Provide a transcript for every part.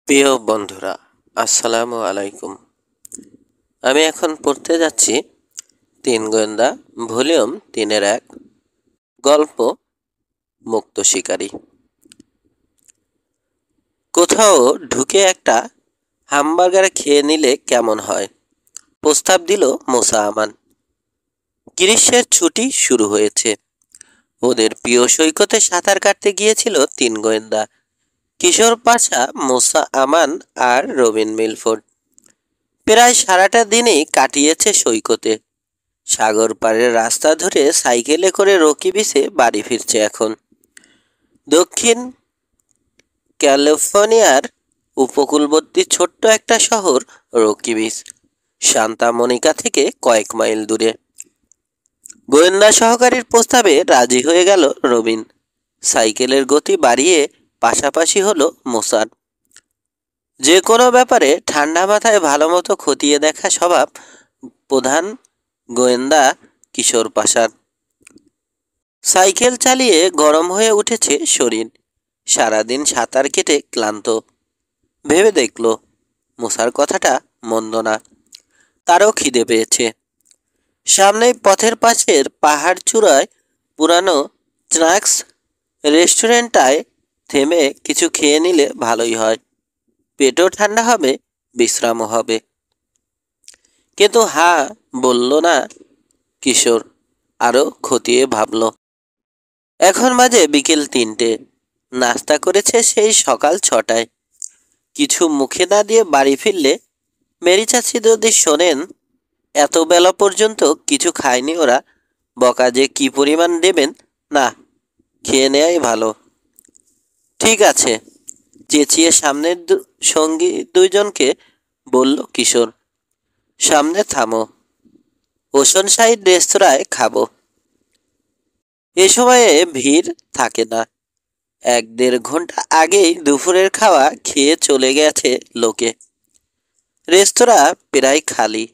প্রিয় বন্ধুরা, আসসালামু আলাইকুম। আমি এখন পড়তে যাচ্ছি তিন গোয়েন্দা ভলিউম 3-1 গল্প মুক্ত শিকারী। কোথাও ঢুকে একটা হামবার্গার খেয়ে নিলে কেমন হয়, প্রস্তাব দিল মোসা আমান। গ্রীষ্মের ছুটি শুরু হয়েছে। ওদের প্রিয় সৈকতে সাঁতার কাটতে গিয়েছিল তিন গোয়েন্দা, কিশোর পাশা, মোসা আমান আর রবিন মিলফোর্ড। প্রায় সারাটা দিনই কাটিয়েছে সৈকতে। সাগর পাড়ের রাস্তা ধরে সাইকেলে করে রকি বিচে বাড়ি ফিরছে এখন। দক্ষিণ ক্যালিফোর্নিয়ার উপকূলবর্তী ছোট্ট একটা শহর রকি বিচ, সান্তা মনিকা থেকে কয়েক মাইল দূরে। গোয়েন্দা সহকারীর প্রস্তাবে রাজি হয়ে গেল রবিন। সাইকেলের গতি বাড়িয়ে পাশাপাশি হলো মোসার। যে কোনো ব্যাপারে ঠান্ডা মাথায় ভালো মতো খতিয়ে দেখা স্বভাব প্রধান গোয়েন্দা কিশোর পাশার। সাইকেল চালিয়ে গরম হয়ে উঠেছে শরীর, সারাদিন সাঁতার কেটে ক্লান্ত। ভেবে দেখল মোসার কথাটা মন্দ না, তারও খিদে পেয়েছে। সামনেই পথের পাশের পাহাড় চূড়ায় পুরানো স্ন্যাক্স রেস্টুরেন্টটায় থেমে কিছু খেয়ে নিলে ভালোই হয়। পেটও ঠান্ডা হবে, বিশ্রামও হবে। কিন্তু হ্যাঁ বলল না কিশোর, আরও খতিয়ে ভাবল। এখন বাজে বিকেল 3টে। নাস্তা করেছে সেই সকাল 6টায়। কিছু মুখে না দিয়ে বাড়ি ফিরলে মেরি চাচি যদি শোনেন এত বেলা পর্যন্ত কিছু খায়নি ওরা, বকা যে কি পরিমাণ দেবেন। না, খেয়ে নেয়াই ভালো। ঠিক আছে, চেঁচিয়ে সামনের সঙ্গী দুইজনকে বলল কিশোর, সামনে থামো, ওশন সাইড রেস্তোরাঁয় খাবো। এ সময়ে ভিড় থাকে না। 1-1.5 ঘন্টা আগেই দুপুরের খাওয়া খেয়ে চলে গেছে লোকে। রেস্তোরাঁ প্রায় খালি।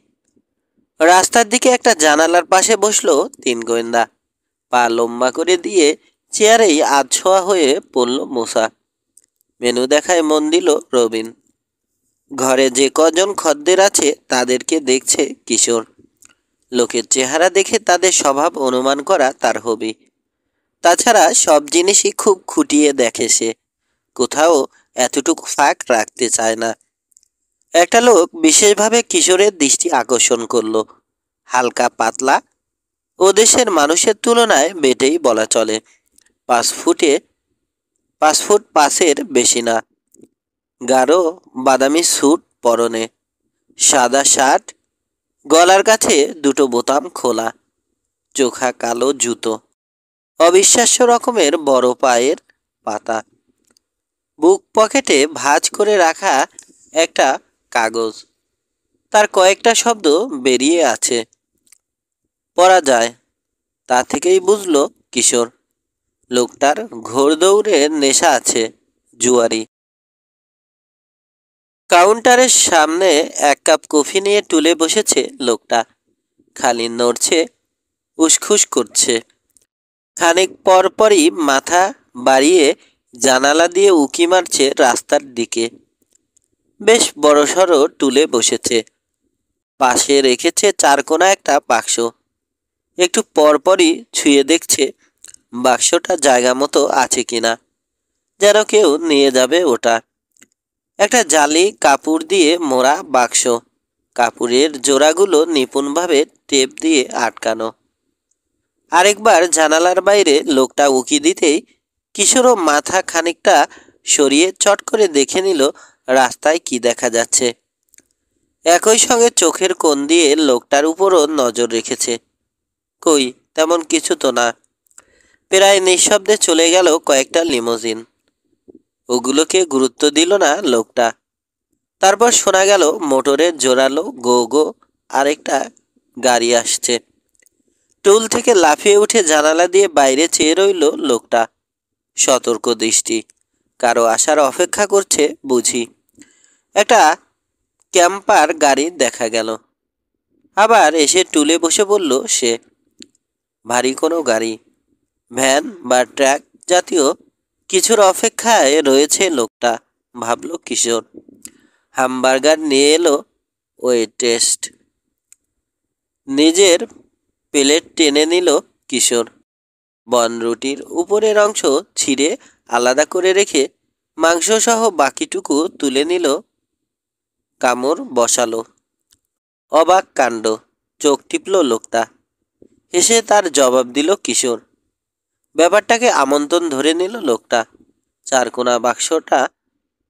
রাস্তার দিকে একটা জানালার পাশে বসলো তিন গোয়েন্দা। পা লম্বা করে দিয়ে চেয়ারেই আধশোয়া হয়ে পড়ল মোসা। মেনু দেখায় মন দিল রবিন। ঘরে যে কজন খদ্দের আছে তাদেরকে দেখছে কিশোর। লোকের চেহারা দেখে তাদের স্বভাব অনুমান করা তার হবি। তাছাড়া সব জিনিসই খুব খুঁটিয়ে দেখে সে, কোথাও এতটুকু ফাঁক রাখতে চায় না। একটা লোক বিশেষভাবে কিশোরের দৃষ্টি আকর্ষণ করলো। হালকা পাতলা, ও দেশের মানুষের তুলনায় বেটেই বলা চলে। 5 ফুট 5 বেশি না। গাঢ় বাদামি স্যুট পরনে, সাদা শার্ট, গলার কাছে 2টো বোতাম খোলা, চোখা কালো জুতো, অবিশ্বাস্য রকমের বড় পায়ের পাতা। বুক পকেটে ভাঁজ করে রাখা একটা কাগজ, তার কয়েকটা শব্দ বেরিয়ে আছে, পড়া যায়। তা থেকেই বুঝল কিশোর লোকটার ঘোড়দৌড়ে নেশা আছে, জুয়ারি। কাউন্টারের সামনে 1 কাপ কফি নিয়ে টুলে বসেছে লোকটা। খালি নড়ছে, উসখুস করছে। খানিক পরপরই মাথা বাড়িয়ে জানালা দিয়ে উঁকি মারছে রাস্তার দিকে। বেশ বড়সড় টুলে বসেছে। পাশে রেখেছে চারকোনা একটা বাক্স। একটু পরপরই ছুঁয়ে দেখছে বাক্সটা জায়গা মতো আছে কিনা, যেন কেউ নিয়ে যাবে ওটা। একটা জালি কাপড় দিয়ে মোড়া বাক্স, কাপড়ের জোড়াগুলো নিপুণভাবে টেপ দিয়ে আটকানো। আরেকবার জানালার বাইরে লোকটা উকি দিতেই কিশোরও মাথা খানিকটা সরিয়ে চট করে দেখে নিল রাস্তায় কি দেখা যাচ্ছে। একই সঙ্গে চোখের কোণ দিয়ে লোকটার উপরও নজর রেখেছে। কই, তেমন কিছু তো না। প্রায় নিঃশব্দে চলে গেল কয়েকটা লিমোজিন। ওগুলোকে গুরুত্ব দিল না লোকটা। তারপর শোনা গেল মোটরের জোরালো গো গো আরেকটা গাড়ি আসছে। টুল থেকে লাফিয়ে উঠে জানালা দিয়ে বাইরে চেয়ে রইল লোকটা, সতর্ক দৃষ্টি। কারো আসার অপেক্ষা করছে বুঝি। একটা ক্যাম্পার গাড়ি দেখা গেল। আবার এসে টুলে বসে বলল সে। ভারী কোনো গাড়ি, ভ্যান বা ট্রাক জাতীয় কিছুর অপেক্ষায় রয়েছে লোকটা। ভাবল কিশোর। হামবার্গার নিয়ে এলো ওয়েটেস্ট। নিজের প্লেট টেনে নিল কিশোর। বনরুটির উপরের অংশ ছিঁড়ে আলাদা করে রেখে মাংসসহ বাকিটুকু তুলে নিল, কামড় বসালো। অবাক কাণ্ড, চোখ টিপল লোকটা। হেসে তার জবাব দিল কিশোর। ব্যাপারটাকে আমন্ত্রণ ধরে নিল লোকটা। চারকোনা বাক্সটা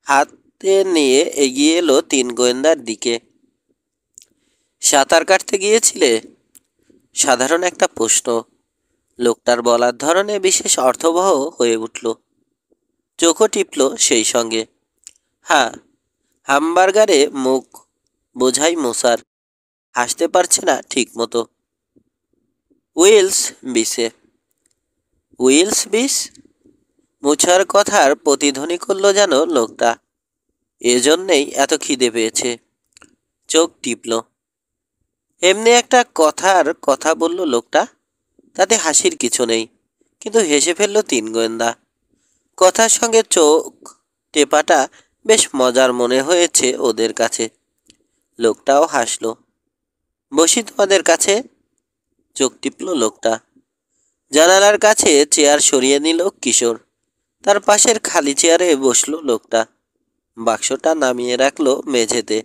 হাতে নিয়ে এগিয়ে এলো তিন গোয়েন্দার দিকে। সাঁতার কাটতে গিয়েছিলে? সাধারণ একটা প্রশ্ন লোকটার বলার ধরনে বিশেষ অর্থবহ হয়ে উঠল। চোখও টিপল সেই সঙ্গে। হ্যাঁ। হামবার্গারে মুখ বোঝাই মশার, হাসতে পারছে না ঠিক মতো। উইলস বিসে। উইলস বিস? মুছার কথার প্রতিধ্বনি করল যেন লোকটা। এজন্যেই এত খিদে পেয়েছে। চোখ টিপল। এমনি একটা কথার কথা বলল লোকটা, তাতে হাসির কিছু নেই, কিন্তু হেসে ফেলল তিন গোয়েন্দা। কথার সঙ্গে চোখ টেপাটা বেশ মজার মনে হয়েছে ওদের কাছে। লোকটাও হাসল। বসি তোমাদের কাছে? চোখ টিপল লোকটা। জানালার কাছে চেয়ার সরিয়ে নিল কিশোর। তার পাশের খালি চেয়ারে বসল লোকটা। বাক্সটা নামিয়ে রাখলো মেঝেতে।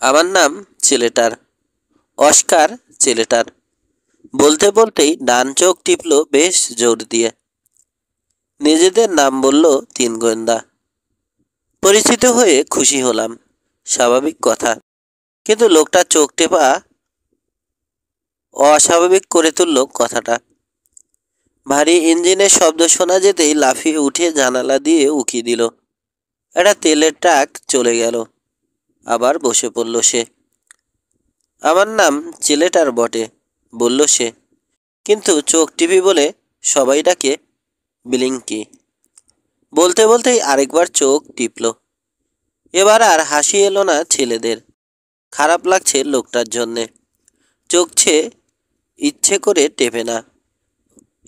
আমার নাম ছেলেটার, অস্কার ছেলেটার। বলতে বলতেই ডান চোখ টিপল বেশ জোর দিয়ে। নিজেদের নাম বলল তিন গোয়েন্দা। পরিচিত হয়ে খুশি হলাম, স্বাভাবিক কথা, কিন্তু লোকটা চোখ টেপা অস্বাভাবিক করে তুলল কথাটা। ভারী ইঞ্জিনের শব্দ শোনা যেতেই লাফিয়ে উঠে জানালা দিয়ে উকি দিল। একটা তেলের ট্রাক চলে গেল। আবার বসে পড়ল সে। আমার নাম ছেলেটার বটে, বলল সে, কিন্তু চোখ টিপি বলে সবাই ডাকে বিলিংকি। বলতে বলতেই আরেকবার চোখ টিপল। এবার আর হাসি এলো না ছেলেদের। খারাপ লাগছে লোকটার জন্যে। চোখ ইচ্ছে করে টেপে না,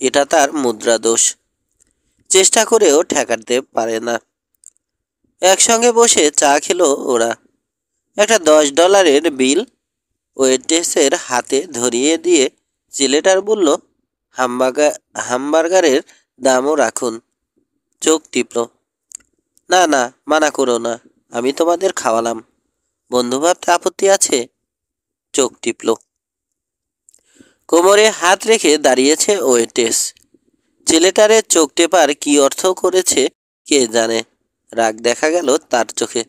এটা তার মুদ্রা দোষ। চেষ্টা করেও ঠেকাতে পারে না। একসঙ্গে বসে চা খেলো ওরা। একটা $10 বিল ওয়েট্রেসের হাতে ধরিয়ে দিয়ে ছেলেটার বলল, হামবার্গারের দামও রাখুন। চোখ টিপল। না না, মানা করো না, আমি তোমাদের খাওয়ালাম। বন্ধু ভাবতে আপত্তি আছে? চোখ টিপল। কোমরে হাত রেখে দাঁড়িয়েছে ওয়েট্রেস। ছেলেটারে চোখ টেপার কি অর্থ করেছে কে জানে। রাগ দেখা গেল তার চোখে।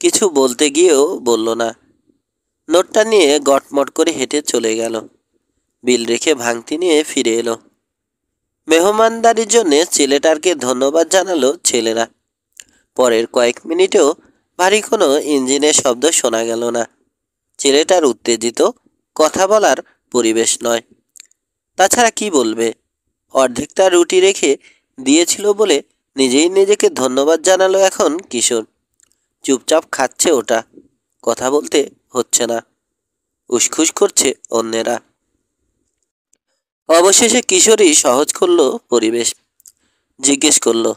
কিছু বলতে গিয়েও বলল না। নোটটা নিয়ে গটমট করে হেঁটে চলে গেল। বিল রেখে ভাঙতি নিয়ে ফিরে এলো। মেহমানদারির জন্যে ছেলেটারকে ধন্যবাদ জানালো ছেলেরা। পরের কয়েক মিনিটেও ভারী কোনো ইঞ্জিনের শব্দ শোনা গেল না। ছেলেটার উত্তেজিত, কথা বলার পরিবেশ নয়। তাছাড়া কি বলবে? অর্ধেকটা রুটি রেখে দিয়েছিল বলে নিজেই নিজেকে ধন্যবাদ জানালো এখন কিশোর। চুপচাপ খাচ্ছে ওটা, কথা বলতে হচ্ছে না। উসখুস করছে অন্যেরা। অবশেষে কিশোরী সহজ করলো পরিবেশ। জিজ্ঞেস করলো,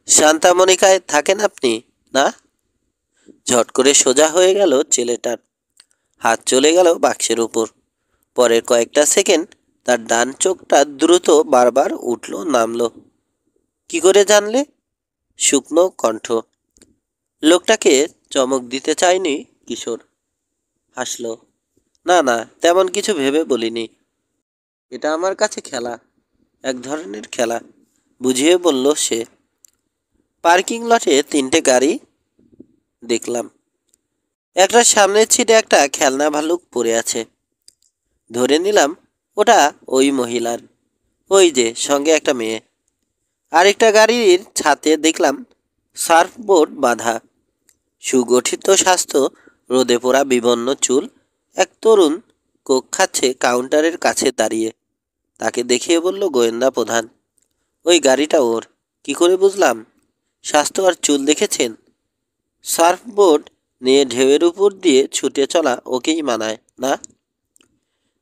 শান্তা মনিকায় থাকেন আপনি না? ঝট করে সোজা হয়ে গেল ছেলেটার। হাত চলে গেল বাক্সের উপর। পরের কয়েকটা সেকেন্ড তার ডান চোখটা দ্রুত বারবার উঠল নামলো। কি করে জানলে? শুকনো কণ্ঠ। লোকটাকে চমক দিতে চায়নি কিশোর। হাসল। না না, তেমন কিছু ভেবে বলিনি। এটা আমার কাছে খেলা, এক ধরনের খেলা, বুঝিয়ে বলল সে। পার্কিং লটে 3টে গাড়ি দেখলাম। একটার সামনের সিটে একটা খেলনা ভালুক পড়ে আছে। ধরে নিলাম ওটা ওই মহিলার। ওই যে সঙ্গে একটা মেয়ে। আরেকটা গাড়ির ছাদে দেখলাম সার্ফবোর্ড বাঁধা। সুগঠিত স্বাস্থ্য, রোদে পোড়া বিবর্ণ চুল এক তরুণ কোক খাচ্ছে কাউন্টারের কাছে দাঁড়িয়ে। তাকে দেখিয়ে বলল গোয়েন্দা প্রধান, ওই গাড়িটা ওর। কি করে বুঝলাম? স্বাস্থ্য আর চুল দেখেছেন? সার্ফবোর্ড নিয়ে ঢেউয়ের উপর দিয়ে ছুটে চলা ওকেই মানায় না?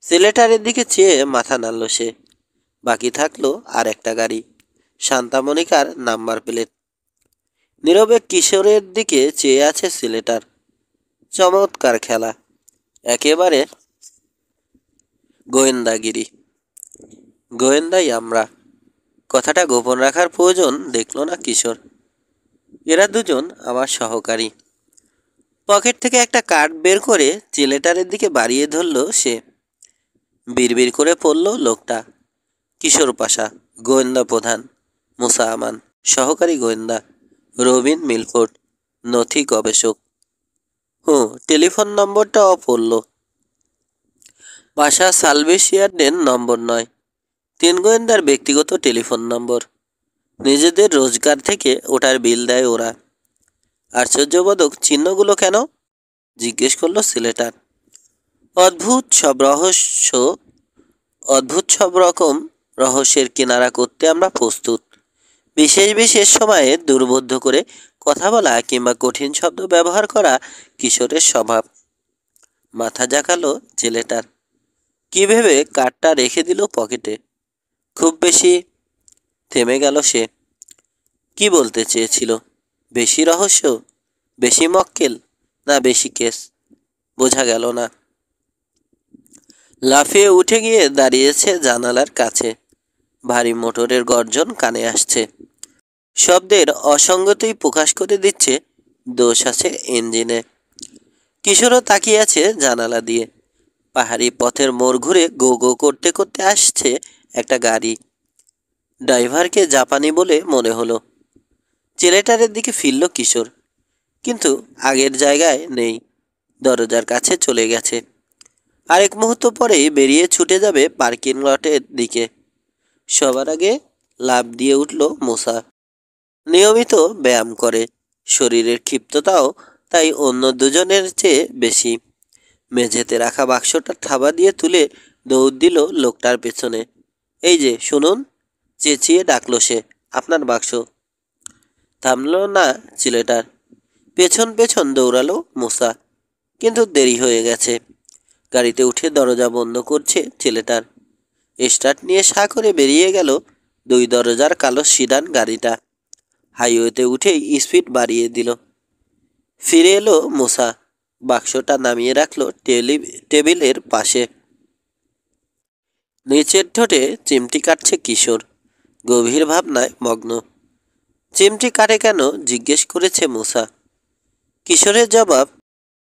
ছেলেটারের দিকে চেয়ে মাথা নাড়ল সে। বাকি থাকলো আর একটা গাড়ি, শান্তা মনিকার নাম্বার প্লেট। নীরবে কিশোরের দিকে চেয়ে আছে ছেলেটার। চমৎকার খেলা, একেবারে গোয়েন্দাগিরি। গোয়েন্দাই আমরা। কথাটা গোপন রাখার প্রয়োজন দেখল না কিশোর। এরা দুজন আমার সহকারী। পকেট থেকে একটা কার্ড বের করে ছেলেটারের দিকে বাড়িয়ে ধরল সে। বিড়বিড় করে পড়ল লোকটা। কিশোর পাশা, গোয়েন্দা প্রধান। মুসা আমান, সহকারী গোয়েন্দা। রবিন মিলফোর্ড, নথি গবেষক। টেলিফোন নম্বরটাও পড়ল। পাশা সালভেশিয়ানের নম্বর নয়, 3 গোয়েন্দার ব্যক্তিগত টেলিফোন নম্বর। নিজেদের রোজগার থেকে ওটার বিল দেয় ওরা। আশ্চর্যবোধক চিহ্নগুলো কেন? জিজ্ঞেস করলো ছেলেটার। অদ্ভুত সব রকম রহস্যের কিনারা করতে আমরা প্রস্তুত। বিশেষ বিশেষ সময়ে দুর্বোধ্য করে কথা বলা কিংবা কঠিন শব্দ ব্যবহার করা কিশোরের স্বভাব। মাথা জাগালো ছেলেটার। কি ভেবে কার্ডটা রেখে দিল পকেটে। খুব বেশি। থেমে গেল সে। কি বলতে চেয়েছিল? বেশি রহস্য, বেশি মক্কেল, না বেশি কেস? বোঝা গেল না। লাফিয়ে উঠে গিয়ে দাঁড়িয়েছে জানালার কাছে। ভারী মোটরের গর্জন কানে আসছে। শব্দের অসঙ্গতিই প্রকাশ করে দিচ্ছে দোষ আছে ইঞ্জিনে। কিশোরও তাকিয়ে আছে জানালা দিয়ে। পাহাড়ি পথের মোড় ঘুরে গো গো করতে করতে আসছে একটা গাড়ি। ড্রাইভারকে জাপানি বলে মনে হলো। ছেলেটারের দিকে ফিরল কিশোর, কিন্তু আগের জায়গায় নেই। দরজার কাছে চলে গেছে। আরেক মুহূর্ত পরেই বেরিয়ে ছুটে যাবে পার্কিং লটের দিকে। সবার আগে লাফ দিয়ে উঠল মুসা। নিয়মিত ব্যায়াম করে, শরীরের ক্ষিপ্ততাও তাই অন্য দুজনের চেয়ে বেশি। মেঝেতে রাখা বাক্সটা থাবা দিয়ে তুলে দৌড় দিল লোকটার পেছনে। এই যে শুনুন, চেঁচিয়ে ডাকলো সে, আপনার বাক্স। থামল না ছেলেটার। পেছন পেছন দৌড়ালো মুসা, কিন্তু দেরি হয়ে গেছে। গাড়িতে উঠে দরজা বন্ধ করছে ছেলেটার। স্টার্ট নিয়ে সা করে বেরিয়ে গেল 2 দরজার কালো সিডান গাড়িটা। হাইওয়েতে উঠেই স্পিড বাড়িয়ে দিল। ফিরে এলো মুসা। বাক্সটা নামিয়ে রাখলো টেবিলের পাশে। নিচের ঠোঁটে চিমটি কাটছে কিশোর, গভীর ভাবনায় মগ্ন। চিমটি কাটে কেন জিজ্ঞেস করেছে মুসা। কিশোরের জবাব,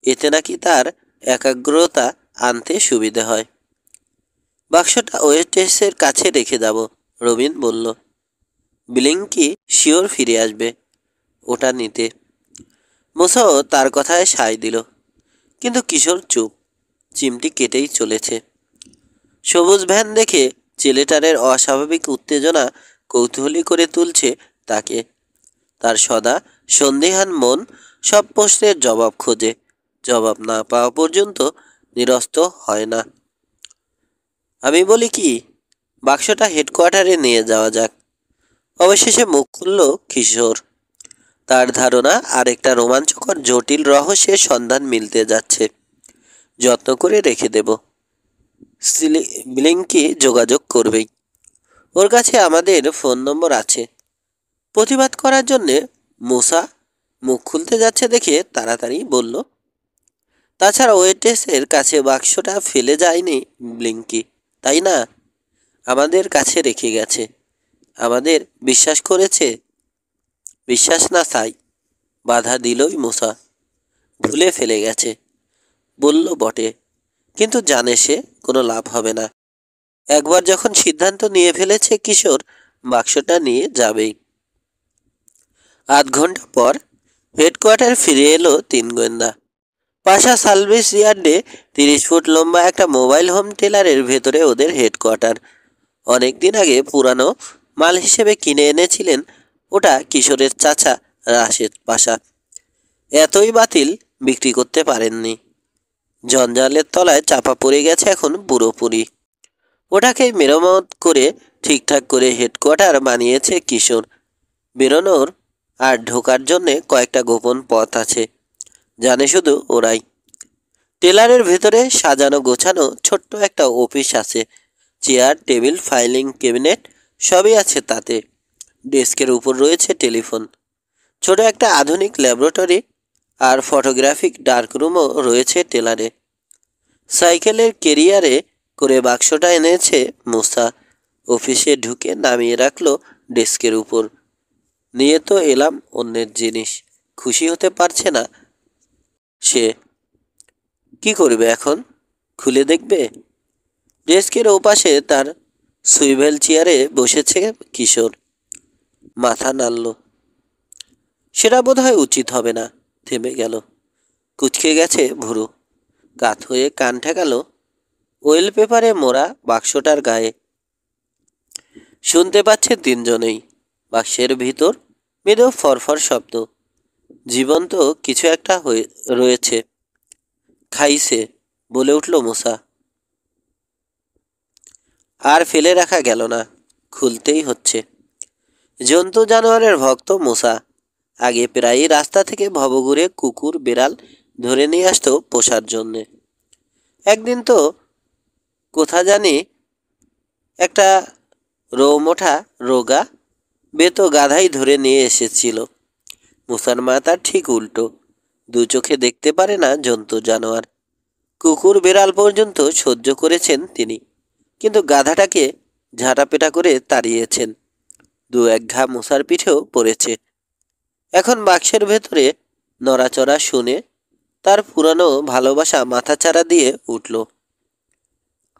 এতে নাকি তার একাগ্রতা আনতে সুবিধে হয়। বাক্সটা ওয়েস্টেসের কাছে রেখে যাব, রবিন বলল। ব্লিঙ্কি শিওর ফিরে আসবে ওটা নিতে। মুসাও তার কথায় সায় দিল, কিন্তু কিশোর চুপ। চিমটি কেটেই চলেছে। সবুজ ভ্যান দেখে ছেলেটারের অস্বাভাবিক উত্তেজনা কৌতূহলী করে তুলছে তাকে। তার সদা সন্দিহান মন সব প্রশ্নের জবাব খোঁজে। জবাব না পাওয়া পর্যন্ত নিরস্ত হয় না। আমি বলি কি, বাক্সটা হেডকোয়ার্টারে নিয়ে যাওয়া যাক। অবশেষে মুখ খুলল কিশোর। তার ধারণা আরেকটা রোমাঞ্চকর জটিল রহস্যের সন্ধান মিলতে যাচ্ছে। যত্ন করে রেখে দেব। ব্লিঙ্কি যোগাযোগ করবেই। ওর কাছে আমাদের ফোন নম্বর আছে। প্রতিবাদ করার জন্যে মুসা মুখ খুলতে যাচ্ছে দেখে তাড়াতাড়ি বলল, তাছাড়া ওয়েটেসের কাছে বাক্সটা ফেলে যায়নি ব্লিঙ্কি, তাই না? আমাদের কাছে রেখে গেছে। আমাদের বিশ্বাস করেছে। বিশ্বাস না তাই, বাধা দিলই মুসা। ভুলে ফেলে গেছে বলল বটে, কিন্তু জানে সে কোনো লাভ হবে না। একবার যখন সিদ্ধান্ত নিয়ে ফেলেছে কিশোর, বাক্সটা নিয়ে যাবেই। আধ ঘন্টা পর হেডকোয়ার্টার ফিরে এলো 3 গোয়েন্দা। পাশা সার্ভিস ইয়ার্ডে 30 ফুট লম্বা একটা মোবাইল হোম টেলারের ভেতরে ওদের হেডকোয়ার্টার। অনেক দিন আগে পুরানো মাল হিসেবে কিনে এনেছিলেন ওটা কিশোরের চাচা রাশেদ পাশা। এতই বাতিল বিক্রি করতে পারেননি। জঞ্জালের তলায় চাপা পড়ে গেছে এখন পুরোপুরি। ওটাকে মেরামত করে ঠিকঠাক করে হেডকোয়ার্টার বানিয়েছে কিশোর। বেরোনোর আর ঢোকার জন্যে কয়েকটা গোপন পথ আছে, জানে শুধু ওরাই। টেলারের ভেতরে সাজানো গোছানো ছোট্ট একটা অফিস আছে। চেয়ার, টেবিল, ফাইলিং ক্যাবিনেট সবই আছে তাতে। ডেস্কের উপর রয়েছে টেলিফোন। ছোট একটা আধুনিক ল্যাবরেটরি আর ফটোগ্রাফিক ডার্করুমও রয়েছে টেলারে। সাইকেলের কেরিয়ারে করে বাক্সটা এনেছে মুসা। অফিসে ঢুকে নামিয়ে রাখলো ডেস্কের উপর। নিয়ে তো এলাম অন্যের জিনিস, খুশি হতে পারছে না সে। কি করবে এখন? খুলে দেখবে? ডেস্কের ওপাশে তার সুইভেল চেয়ারে বসেছে কিশোর। মাথা নাড়ল। সেটা বোধহয় উচিত হবে না। থেমে গেল। কুঁচকে গেছে ভুরু। কাত হয়ে কান ঠেকাল ওয়েল পেপারে মোড়া বাক্সটার গায়ে। শুনতে পাচ্ছে তিনজনেই। বাক্সের ভিতর মৃদু ফরফর শব্দ। জীবন্ত কিছু একটা রয়েছে। খাইছে, বলে উঠল মুসা। আর ফেলে রাখা গেল না, খুলতেই হচ্ছে। জন্তু জানোয়ারের ভক্ত মুসা। আগে প্রায়ই রাস্তা থেকে ভবঘুরে কুকুর বিড়াল ধরে নিয়ে আসতো পোষার জন্যে। একদিন তো কোথা জানি একটা রৌমোঠা রোগা বেতো গাধাই ধরে নিয়ে এসেছিল। মুসার মা তার ঠিক উল্টো। দু চোখে দেখতে পারে না জন্তু জানোয়ার। কুকুর বিড়াল পর্যন্ত সহ্য করেছেন তিনি, কিন্তু গাধাটাকে ঝাঁটাপেটা করে তাড়িয়েছেন। দু এক ঘা মুসার পিঠেও পড়েছে। এখন বাক্সের ভেতরে নড়াচড়া শুনে তার পুরানো ভালোবাসা মাথাচাড়া দিয়ে উঠল।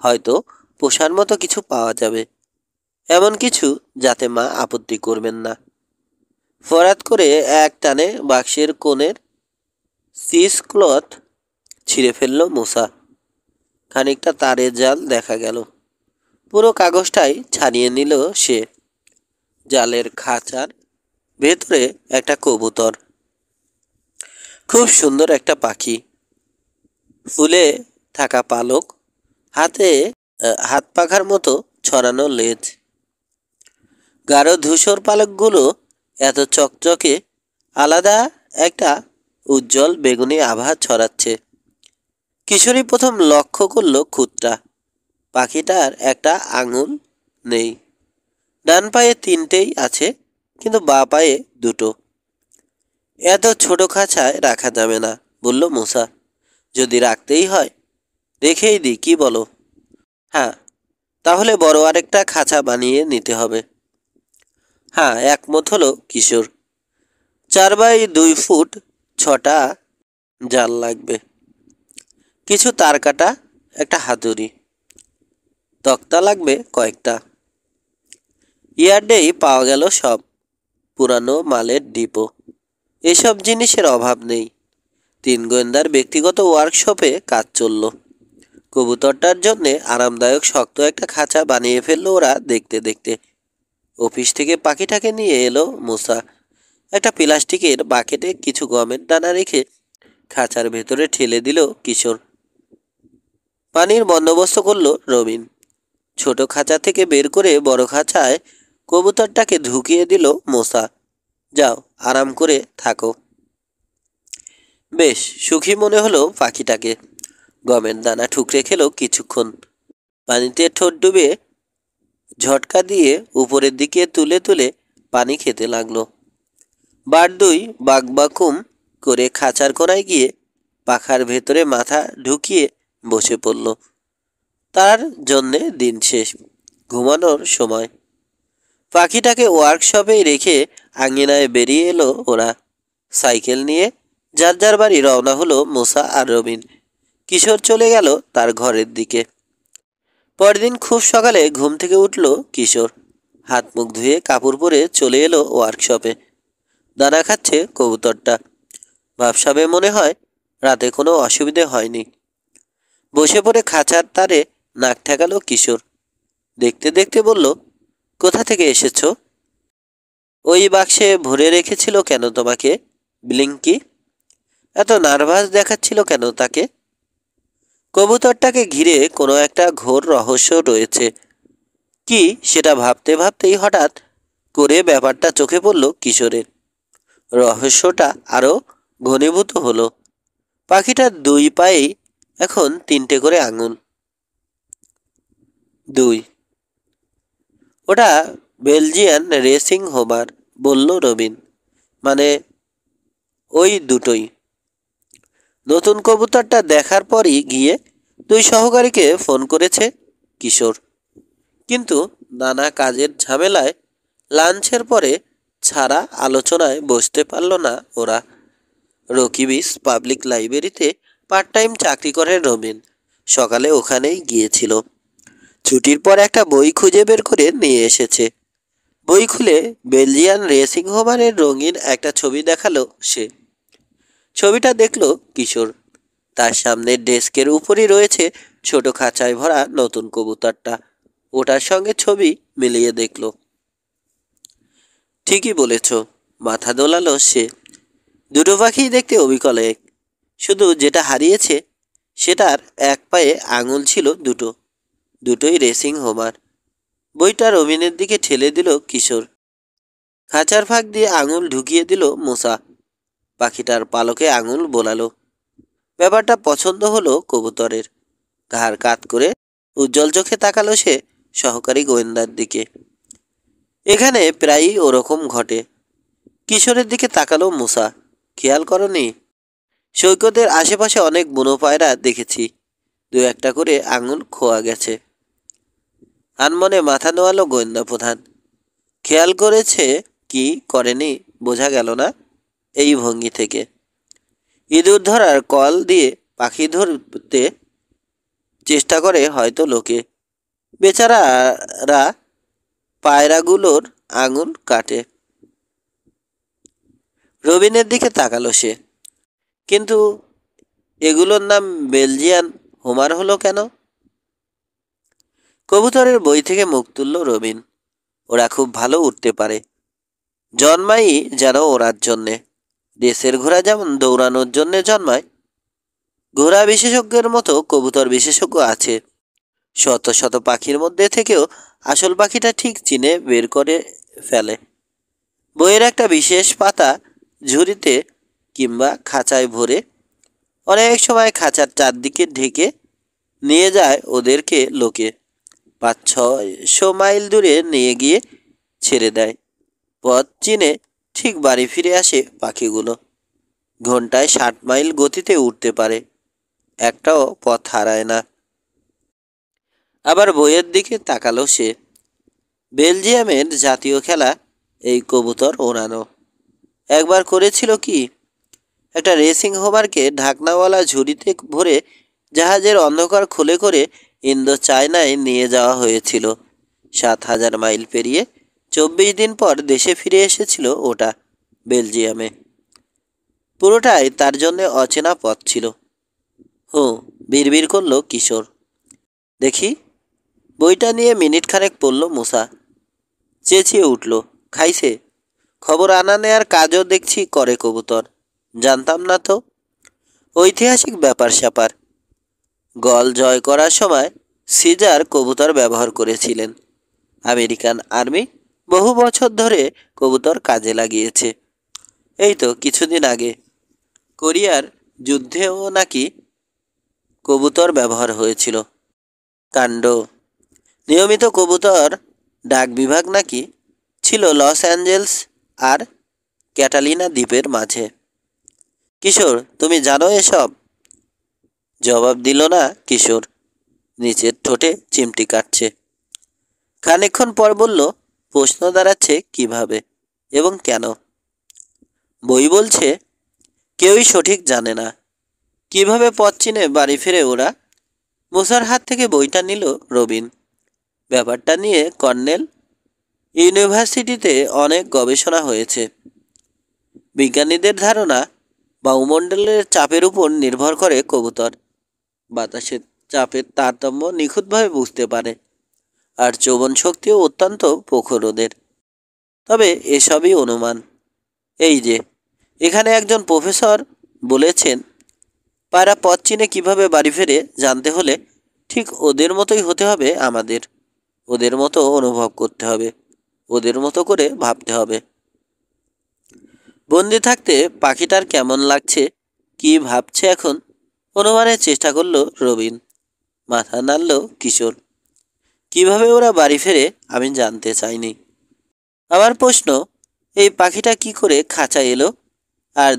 হয়তো পোষার মতো কিছু পাওয়া যাবে, এমন কিছু যাতে মা আপত্তি করবেন না। ফরাত করে এক টানে বাক্সের কোণের সিস ক্লথ ছিঁড়ে ফেলল মুসা। খানিকটা তারের জাল দেখা গেল। পুরো কাগজটাই ছাড়িয়ে নিল সে। জালের খাঁচার ভেতরে একটা কবুতর। খুব সুন্দর একটা পাখি। ফুলে থাকা পালক, হাত পাখার মতো ছড়ানো লেজ। গাঢ় ধূসর পালকগুলো এত চকচকে, আলাদা একটা উজ্জ্বল বেগুনি আভা ছড়াচ্ছে। কিশোরী প্রথম লক্ষ্য করল খুঁতটা। পাখিটার একটা আঙুল নেই। ডান পায়ে তিনটেই আছে, কিন্তু বাঁ পায়ে দুটো। এত ছোট খাঁচায় রাখা যাবে না, বলল মুসা। যদি রাখতেই হয় রেখেই দিই, কি বলো? হ্যাঁ, তাহলে বড় আরেকটা খাঁচা বানিয়ে নিতে হবে। হ্যাঁ, একমত হলো কিশোর। 4x2 ফুট 6টা জাল লাগবে। কিছু তার কাটা, একটা হাতুড়ি, তক্তা লাগবে কয়েকটা। ইয়ার্ডেই পাওয়া গেল সব। পুরানো মালের ডিপো। এসব জিনিসের অভাব নেই। 3 গোয়েন্দার ব্যক্তিগত ওয়ার্কশপে কাজ চলল। কবুতরটার জন্যে আরামদায়ক শক্ত একটা খাঁচা বানিয়ে ফেললো ওরা দেখতে দেখতে। অফিস থেকে পাখিটাকে নিয়ে এলো মুসা। একটা প্লাস্টিকের বাকেটে কিছু গমের দানা রেখে খাঁচার ভেতরে ঠেলে দিল কিশোর। পানির বন্দোবস্ত করলো রবিন। ছোট খাঁচা থেকে বের করে বড় খাঁচায় কবুতরটাকে ঢুকিয়ে দিল মোসা। যাও, আরাম করে থাকো। বেশ সুখী মনে হলো পাখিটাকে। গমের দানা ঠুকরে খেলো কিছুক্ষণ। পানিতে ঠোঁট ডুবে ঝটকা দিয়ে উপরের দিকে তুলে তুলে পানি খেতে লাগলো। বার দুই বাকবাকুম করে খাঁচার কোণায় গিয়ে পাখার ভেতরে মাথা ঢুকিয়ে বসে পড়ল। তার জন্যে দিন শেষ, ঘুমানোর সময়। পাখিটাকে ওয়ার্কশপেই রেখে আঙিনায় বেরিয়ে এলো ওরা। সাইকেল নিয়ে যার যার বাড়ি রওনা হলো মুসা আর রবিন। কিশোর চলে গেল তার ঘরের দিকে। পরদিন খুব সকালে ঘুম থেকে উঠল কিশোর। হাত মুখ ধুয়ে কাপড় পরে চলে এলো ওয়ার্কশপে। দানা খাচ্ছে কবুতরটা। ভাবসাবে মনে হয় রাতে কোনো অসুবিধে হয়নি। বসে পড়ে খাঁচার তারে নাক ঠেকালো কিশোর। দেখতে দেখতে বলল, কোথা থেকে এসেছ? ওই বাক্সে ভরে রেখেছিল কেন তোমাকে ব্লিঙ্কি? এত নার্ভাস দেখাচ্ছিল কেন তাকে? কবুতরটাকে ঘিরে কোনো একটা ঘোর রহস্য রয়েছে। কি সেটা ভাবতে ভাবতেই হঠাৎ করে ব্যাপারটা চোখে পড়ল কিশোরের। রহস্যটা আরও ঘনীভূত হলো। পাখিটার 2 পায়েই এখন 3টে করে আঙুল। 2। ওটা বেলজিয়ান রেসিং হোমার, বলল রবিন। মানে ওই দুটোই। নতুন কবুতরটা দেখার পরই গিয়ে দুই সহকারীকে ফোন করেছে কিশোর, কিন্তু নানা কাজের ঝামেলায় লাঞ্চের পরে ছাড়া আলোচনায় বসতে পারল না ওরা। রকিবিস পাবলিক লাইব্রেরিতে পার্ট টাইম চাকরি করে রবিন। সকালে ওখানেই গিয়েছিল। ছুটির পর একটা বই খুঁজে বের করে নিয়ে এসেছে। বই খুলে বেলজিয়ান রেসিং হোমারের রঙিন একটা ছবি দেখালো সে। ছবিটা দেখলো কিশোর। তার সামনে ডেস্কের উপরই রয়েছে ছোট খাঁচায় ভরা নতুন কবুতরটা। ওটার সঙ্গে ছবি মিলিয়ে দেখলো। ঠিকই বলেছ, মাথা দোলালো সে। দুটো পাখি দেখতে অবিকল এক, শুধু যেটা হারিয়েছে সেটার এক পায়ে আঙুল ছিল দুটো, দুটোই রেসিং হোমার। বইটা রবিনের দিকে ঠেলে দিল কিশোর। খাঁচার ফাঁক দিয়ে আঙুল ঢুকিয়ে দিল মুসা। পাখিটার পালকে আঙুল বোলালো। ব্যাপারটা পছন্দ হলো কবুতরের। ঘাড় কাত করে উজ্জ্বল চোখে তাকালো সে সহকারী গোয়েন্দার দিকে। এখানে প্রায়ই ওরকম ঘটে। কিশোরের দিকে তাকালো মুসা। খেয়াল করনি? সৈকতের আশেপাশে অনেক বুনো পায়রা দেখেছি, দু একটা করে আঙুল খোয়া গেছে। আনমনে মাথা নোয়ালো গোয়েন্দা প্রধান। খেয়াল করেছে কি করেনি বোঝা গেল না এই ভঙ্গি থেকে। ইঁদুর ধরার কল দিয়ে পাখি ধরতে চেষ্টা করে হয়তো লোকে। বেচারারা পায়রাগুলোর আঙুল কাটে। রবিনের দিকে তাকালো সে। কিন্তু এগুলোর নাম বেলজিয়ান হোমার হলো কেন? কবুতরের বই থেকে মুখ তুলল রবিন। ওরা খুব ভালো উঠতে পারে, জন্মাই যেন ওড়ার জন্যে। দেশের ঘোড়া যেমন দৌড়ানোর জন্যে জন্মায়, ঘোড়া বিশেষজ্ঞের মতো কবুতর বিশেষজ্ঞ আছে। শত শত পাখির মধ্যে থেকেও আসল পাখিটা ঠিক চিনে বের করে ফেলে। বইয়ের একটা বিশেষ পাতা ঝুড়িতে কিংবা খাঁচায় ভরে অনেক সময় খাঁচার চারদিকে ঢেকে নিয়ে যায় ওদেরকে লোকে। 500-600 মাইল দূরে নিয়ে গিয়ে ছেড়ে দেয়। পথ চিনে ঠিক বাড়ি ফিরে আসে পাখিগুলো। ঘন্টায় 60 মাইল গতিতে উঠতে পারে, একটাও পথ হারায় না। আবার বইয়ের দিকে তাকালো সে। বেলজিয়ামের জাতীয় খেলা এই কবুতর ওড়ানো। একবার করেছিল কি, একটা রেসিং হোমারকে ঢাকনাওয়ালা ঝুড়িতে ভরে জাহাজের অন্ধকার খুলে করে ইন্দো চায়নায় নিয়ে যাওয়া হয়েছিল। 7000 মাইল পেরিয়ে 24 দিন পর দেশে ফিরে এসেছিল ওটা বেলজিয়ামে। পুরোটাই তার জন্য অচেনা পথ ছিল। বিড়বিড় করল কিশোর। দেখি। বইটা নিয়ে মিনিট খানেক পড়ল মুসা। চেঁচিয়ে উঠল, খাইছে? খবর আনা নেয়ার কাজও দেখছি করে কবুতর। জানতাম না তো। ঐতিহাসিক ব্যাপার স্যাপার। গল জয় করার সময় সিজার কবুতর ব্যবহার করেছিলেন। আমেরিকান আর্মি বহু বছর ধরে কবুতর কাজে লাগিয়েছে। এই তো কিছুদিন আগে কোরিয়ার যুদ্ধেও নাকি কবুতর ব্যবহার হয়েছিল। কাণ্ড। নিয়মিত কবুতর ডাক বিভাগ নাকি ছিল লস অ্যাঞ্জেলস আর ক্যাটালিনা দ্বীপের মাঝে। কিশোর, তুমি জানো এসব? জবাব দিল না কিশোর। নিচের ঠোঁটে চিমটি কাটছে। খানিকক্ষণ পর বলল, প্রশ্ন দাঁড়াচ্ছে কিভাবে এবং কেন। বই বলছে কেউই সঠিক জানে না। কিভাবে পথ চিনে বাড়ি ফিরে ওরা? মুসার হাত থেকে বইটা নিল রবিন। ব্যাপারটা নিয়ে কর্নেল ইউনিভার্সিটিতে অনেক গবেষণা হয়েছে। বিজ্ঞানীদের ধারণা, বায়ুমণ্ডলের চাপের উপর নির্ভর করে কবুতর বাতাসের চাপের তারতম্য নিখুঁতভাবে বুঝতে পারে, আর চৌবন শক্তিও অত্যন্ত প্রখর ওদের। তবে এসবই অনুমান। এই যে এখানে একজন প্রফেসর বলেছেন, পায়রা পথ চিনে কীভাবে বাড়ি ফেরে জানতে হলে ঠিক ওদের মতোই হতে হবে আমাদের। ওদের মতো অনুভব করতে হবে, ওদের মতো করে ভাবতে হবে। বন্দি থাকতে পাখিটার কেমন লাগছে, কি ভাবছে এখন অনুমানের চেষ্টা করল রবিন। মাথা নাড়ল কিশোর। কিভাবে ওরা বাড়ি ফেরে আমি জানতে চাইনি। আমার প্রশ্ন, এই পাখিটা কি করে খাঁচায় এলো? আর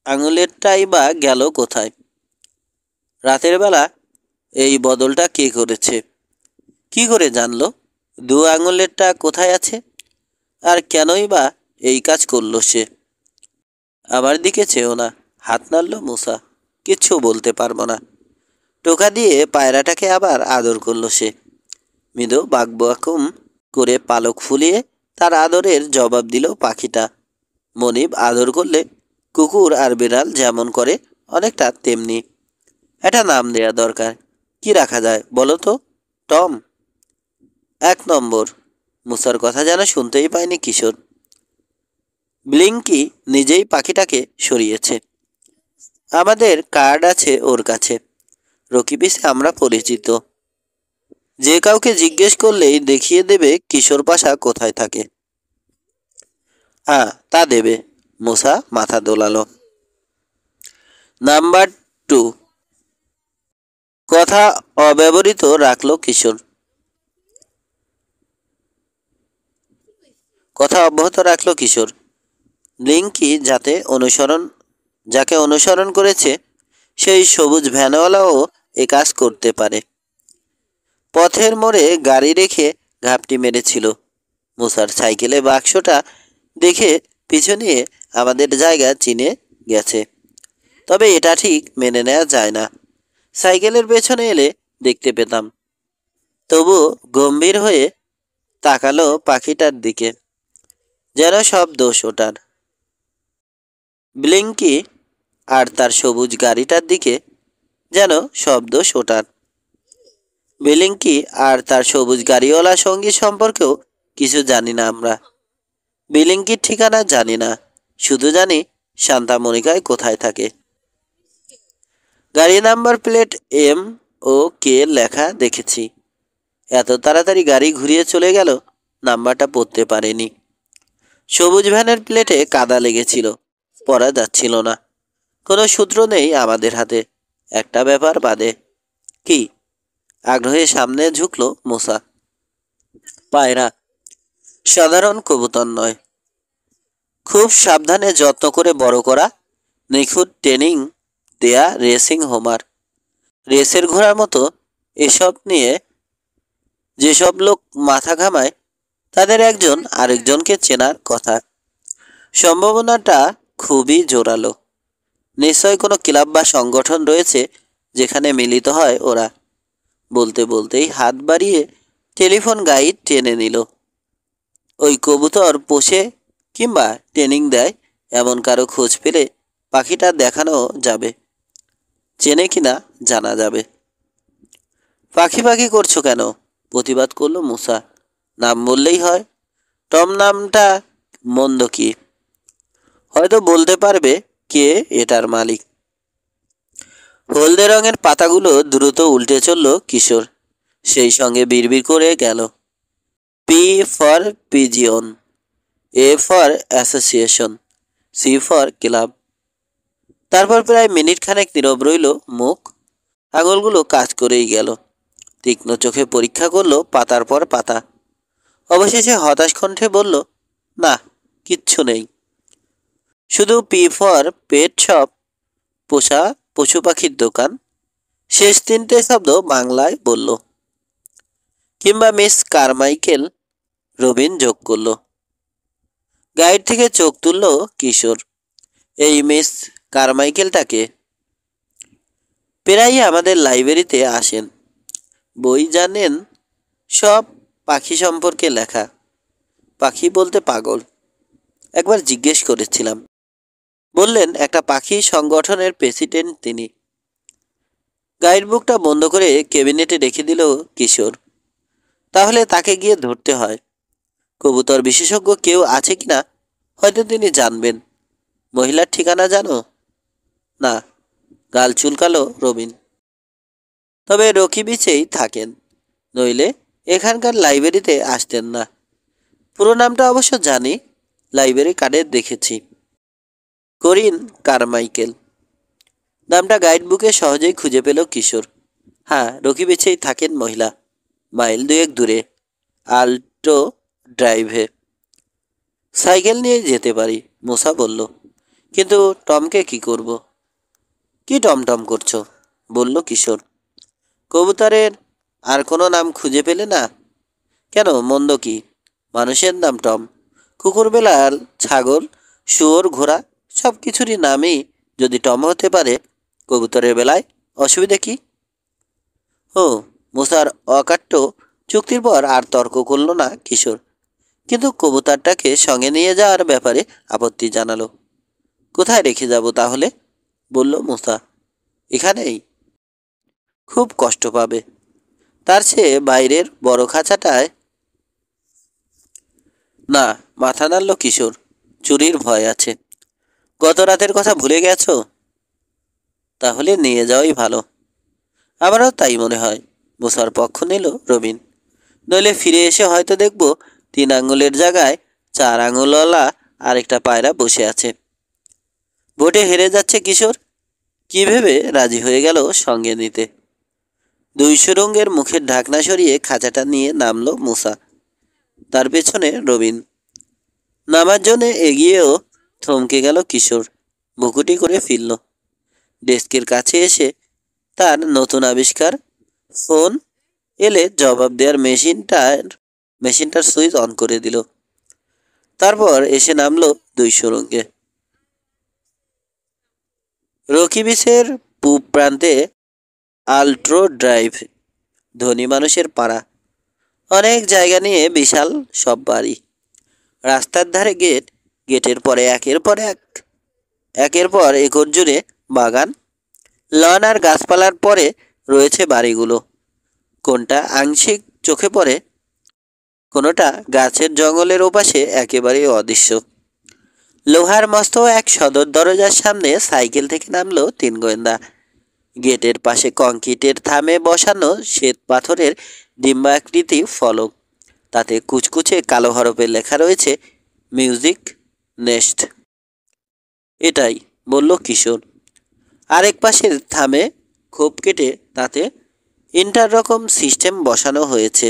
আঙুলেরটাই বা গেল কোথায়? রাতের বেলা এই বদলটা কে করেছে? কি করে জানলো দু আঙুলেরটা কোথায় আছে? আর কেনই বা এই কাজ করলো সে? আমার দিকে চেয়েও না, হাত নাড়ল মুসা। কিচ্ছু বলতে পারবো না। টোকা দিয়ে পায়রাটাকে আবার আদর করলো সে। মৃদু বাকবাকুম করে পালক ফুলিয়ে তার আদরের জবাব দিল পাখিটা। মনিব আদর করলে কুকুর আর বিড়াল যেমন করে অনেকটা তেমনি। একটা নাম দেয়া দরকার। কি রাখা যায় বলো তো? টম? 1 নম্বর। মুসার কথা যেন শুনতেই পায়নি কিশোর। ব্লিঙ্কি নিজেই পাখিটাকে সরিয়েছে। আমাদের কার্ড আছে ওর কাছে। রকিবিসে আমরা পরিচিত। যে কাউকে জিজ্ঞেস করলেই দেখিয়ে দেবে কিশোর পাশা কোথায় থাকে। হ্যাঁ, তা দেবে। মুসা মাথা দোলালো। নাম্বার 2। কথা অব্যবহৃত রাখলো কিশোর। কথা অব্যাহত রাখলো কিশোর। ব্লিঙ্কি যাকে অনুসরণ করেছে সেই সবুজ ভ্যানওয়ালাও এ কাজ করতে পারে। পথের মোড়ে গাড়ি রেখে ঘাপটি মেরেছিল। মুসার সাইকেলে বাক্সটা দেখে পিছু নিয়ে আমাদের জায়গা চিনে গেছে। তবে এটা ঠিক মেনে নেওয়া যায় না। সাইকেলের পেছনে এলে দেখতে পেতাম। তবু গম্ভীর হয়ে তাকালো পাখিটার দিকে, যেন সব দোষ ওটার। ব্লিঙ্কি আর তার সবুজ গাড়িটার দিকে, যেন সব দোষ ওটার। ব্লিঙ্কি আর তার সবুজ গাড়িওয়ালা সঙ্গী সম্পর্কেও কিছু জানি না আমরা। ব্লিঙ্কির ঠিকানা জানি না, শুধু জানি শান্তা মনিকায় কোথায় থাকে। গাড়ি নাম্বার প্লেট MOK লেখা দেখেছি। এত তাড়াতাড়ি গাড়ি ঘুরিয়ে চলে গেল, নাম্বারটা পড়তে পারেনি। সবুজ ভ্যানের প্লেটে কাদা লেগেছিল, পড়া যাচ্ছিল না। কোনো সূত্র নেই আমাদের হাতে, একটা ব্যাপার বাদে। কি? আগ্রহে সামনে ঝুঁকলো মুসা। পায়রা, সাধারণ কবুতর নয়। খুব সাবধানে যত্ন করে বড় করা, নিখুঁত ট্রেনিং দেয়া রেসিং হোমার। রেসের ঘোড়ার মতো এসব নিয়ে যেসব লোক মাথা ঘামায় তাদের একজন আরেকজনকে চেনার কথা। সম্ভাবনাটা খুবই জোরালো। নিশ্চয় কোনো ক্লাব বা সংগঠন রয়েছে যেখানে মিলিত হয় ওরা। বলতে বলতেই হাত বাড়িয়ে টেলিফোন গাইড টেনে নিল। ওই কবুতর পোষে কিংবা ট্রেনিং দেয় এমন কারো খোঁজ পেলে পাখিটা দেখানো যাবে, চেনে কিনা জানা যাবে। পাখি পাখি করছো কেন? প্রতিবাদ করলো মুসা। নাম বললেই হয়। টম নামটা মন্দ কি? হয়তো বলতে পারবে কে এটার মালিক। হলদে রঙের পাতাগুলো দ্রুত উল্টে চলল কিশোর। সেই সঙ্গে বিড়বিড় করে গেল, P for pigeon, A for association, C for club. তারপর প্রায় মিনিট খানেক নীরব রইল মুখ। আঙুলগুলো কাজ করেই গেল। তীক্ষ্ণ চোখে পরীক্ষা করলো পাতার পর পাতা। অবশেষে হতাশ কণ্ঠে বলল, না, কিচ্ছু নেই। শুধু P ফর পেট শপ, পোষা পশু পাখির দোকান। শেষ 3টে শব্দ বাংলায় বলল। কিংবা মিস কারমাইকেল, রবিন যোগ করল। গাইড থেকে চোখ তুলল কিশোর। এই মিস কারমাইকেলটাকে? প্রায়ই আমাদের লাইব্রেরিতে আসেন, বই জানেন, সব পাখি সম্পর্কে লেখা। পাখি বলতে পাগল। একবার জিজ্ঞেস করেছিলাম, বললেন একটা পাখি সংগঠনের প্রেসিডেন্ট তিনি। গাইড বুকটা বন্ধ করে ক্যাবিনেটে রেখে দিল কিশোর। তাহলে তাকে গিয়ে ধরতে হয়। কবুতর বিশেষজ্ঞ কেউ আছে কিনা হয়তো তিনি জানবেন। মহিলার ঠিকানা জানো? না। গাল চুলকালো রবিন। তবে রকি বিচেই থাকেন, নইলে এখানকার লাইব্রেরিতে আসতেন না। পুরো নামটা অবশ্য জানি, লাইব্রেরি কার্ডে দেখেছি। করিন কারমাইকেল। নামটা গাইড বুকে সহজেই খুঁজে পেল কিশোর। হ্যাঁ, রকি বিচেই থাকেন মহিলা, মাইল 2 দূরে, আল্টো ড্রাইভে। সাইকেল নিয়ে যেতে পারি, মুসা বলল। কিন্তু টমকে কি করব? কি টমটম করছো? বলল কিশোর। কবুতরের আর কোনো নাম খুঁজে পেলে না? কেন, মন্দ কি? মানুষের নাম টম। কুকুর, বেড়াল, ছাগল, শুয়োর, ঘোড়া সব কিছুরই নামই যদি টম হতে পারে, কবুতরের বেলায় অসুবিধা কি? ও, মুসার অকাট্য চুক্তির পর আর তর্ক করল না কিশোর, কিন্তু কবুতরটাকে সঙ্গে নিয়ে যাওয়ার ব্যাপারে আপত্তি জানালো। কোথায় রেখে যাব তাহলে? বলল মুসা। এখানেই। খুব কষ্ট পাবে। তার চেয়ে বাইরের বড় খাঁচাটায়। না, মাথা নাড়ল কিশোর। চুরির ভয় আছে। গত রাতের কথা ভুলে গেছো? তাহলে নিয়ে যাওয়াই ভালো। আমারও তাই মনে হয়। মুসার পক্ষ নিল রবিন। নইলে ফিরে এসে হয়তো দেখব 3 আঙুলের জায়গায় 4 আঙুলওয়ালা আরেকটা পায়রা বসে আছে। ভোটে হেরে যাচ্ছে কিশোর, কি ভেবে রাজি হয়ে গেল সঙ্গে নিতে। 200 রঙের মুখের ঢাকনা সরিয়ে খাঁচাটা নিয়ে নামলো মুসা, তার পেছনে রবিন। নামার জন্যে এগিয়েও থমকে গেল কিশোর, ভুকুটি করে ফিরল। ডেস্কের কাছে এসে তার নতুন আবিষ্কার ফোন এলে জবাব দেওয়ার মেশিনটার সুইচ অন করে দিল। তারপর এসে নামলো 200 রঙে। রকিবিসের পূব প্রান্তে আল্ট্রো ড্রাইভ, ধনী মানুষের পাড়া। অনেক জায়গা নিয়ে বিশাল সব বাড়ি। রাস্তার ধারে গেট, গেটের পরে একের পর একর জুড়ে বাগান, লন আর গাছপালার পরে রয়েছে বাড়িগুলো। কোনটা আংশিক চোখে পড়ে, কোনোটা গাছের জঙ্গলের ওপাশে একেবারেই অদৃশ্য। লোহার মস্ত এক সদর দরজার সামনে সাইকেল থেকে নামলো 3 গোয়েন্দা। গেটের পাশে কংক্রিটের থামে বসানো শ্বেত পাথরের ডিম্বাকৃতি ফলক, তাতে কুচকুচে কালো হরফে লেখা রয়েছে মিউজিক নেস্ট। এটাই, বলল কিশোর। আরেক পাশের থামে খোপ কেটে তাতে ইন্টারকম সিস্টেম বসানো হয়েছে।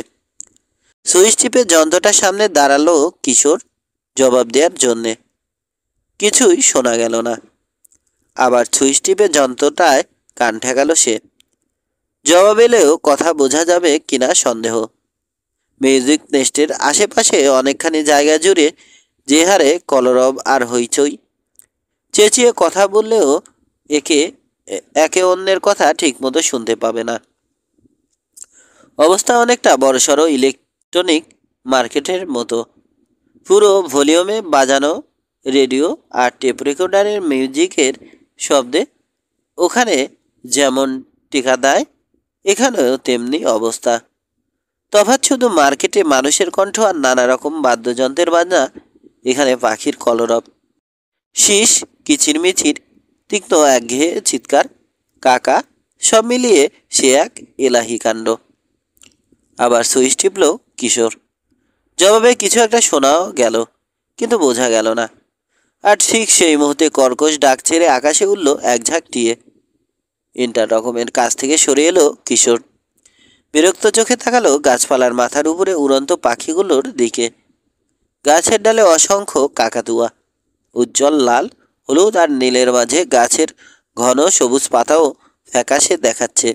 সুইচ টিপে যন্ত্রটার সামনে দাঁড়ালো কিশোর জবাব দেওয়ার জন্যে। কিছুই শোনা গেল না। আবার সুইচ টিপে যন্ত্রটায় কান ঠেকাল সে। জবাব এলেও কথা বোঝা যাবে কিনা সন্দেহ। মিউজিক নেস্টের আশেপাশে অনেকখানি জায়গা জুড়ে যে হারে কলরব আর হইচই, চেঁচিয়ে কথা বললেও একে অন্যের কথা ঠিকমতো শুনতে পাবে না। অবস্থা অনেকটা বড়সড় ইলেকট্রনিক মার্কেটের মতো। পুরো ভলিউমে বাজানো রেডিও আর টেপ রেকর্ডারের মিউজিকের শব্দে ওখানে যেমন টিকা দেয়, এখানেও তেমনি অবস্থা। তফাৎ শুধু মার্কেটে মানুষের কণ্ঠ আর নানা রকম বাদ্যযন্ত্রের বাজনা, এখানে পাখির কলরব, শীষ, কিচিরমিচির, তীক্ষ্ণ একঘেয়ে চিৎকার, কাকা, সব মিলিয়ে সে এক এলাহি কাণ্ড। আবার সুইচ টিপল কিশোর। জবাবে কিছু একটা শোনাও গেল, কিন্তু বোঝা গেল না। আর ঠিক সেই মুহূর্তে কর্কশ ডাক ছেড়ে আকাশে উঠল এক ঝাঁক টিয়ে। ইন্টারকমের কাছ থেকে সরে এলো কিশোর। বিরক্ত চোখে তাকালো গাছপালার মাথার উপরে উড়ন্ত পাখিগুলোর দিকে। গাছের ডালে অসংখ্য কাকাতুয়া, উজ্জ্বল লাল, হলুদ আর নীলের মাঝে গাছের ঘন সবুজ পাতাও ফ্যাকাশে দেখাচ্ছে।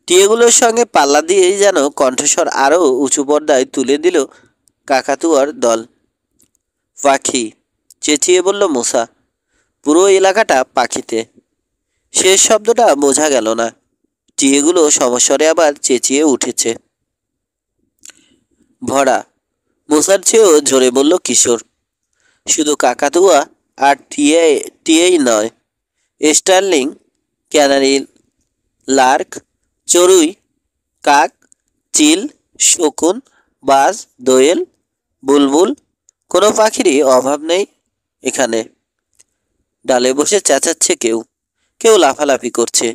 টিয়েগুলোর সঙ্গে পাল্লা দিয়েই যেন কণ্ঠস্বর আরও উঁচু পর্দায় তুলে দিল কাকাতুয়ার দল। পাখি, চেঁচিয়ে বলল মুসা। পুরো এলাকাটা পাখিতে। শেষ শব্দটা বোঝা গেল না। টিয়েগুলো সমস্বরে আবার চেঁচিয়ে উঠেছে। ভরা, মুসার চেয়েও জোরে বলল কিশোর। শুধু কাকাতুয়া আর টিয়েই নয়, স্টার্লিং, ক্যানারি, লার্ক, চড়ুই, কাক, চিল, শকুন, বাজ, দোয়েল, বুলবুল, কোনো পাখিরই অভাব নেই এখানে। ডালে বসে চেঁচাচ্ছে কেউ, কেউ লাফালাফি করছে,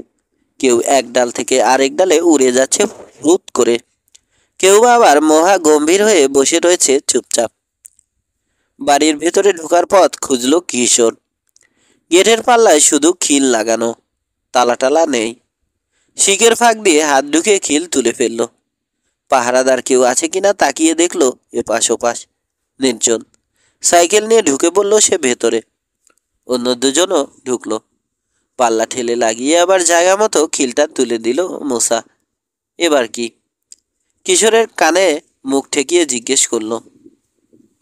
কেউ এক ডাল থেকে আরেক ডালে উড়ে যাচ্ছে হুট করে, কেউ আবার মহা গম্ভীর হয়ে বসে রয়েছে চুপচাপ। বাড়ির ভেতরে ঢোকার পথ খুঁজল কিশোর। গেটের পাল্লায় শুধু খিল লাগানো, তালা নেই। শিকের ফাঁক দিয়ে হাত ঢুকে খিল তুলে ফেলল। পাহারাদার কেউ আছে কিনা তাকিয়ে দেখল এপাশ ওপাশ, নির্জন। সাইকেল নিয়ে ঢুকে পড়ল সে ভেতরে। অন্য দুজনও ঢুকলো। পাল্লা ঠেলে লাগিয়ে আবার জায়গা মতো খিলটা তুলে দিল মুসা। এবার কি? কিশোরের কানে মুখ ঠেকিয়ে জিজ্ঞেস করলো।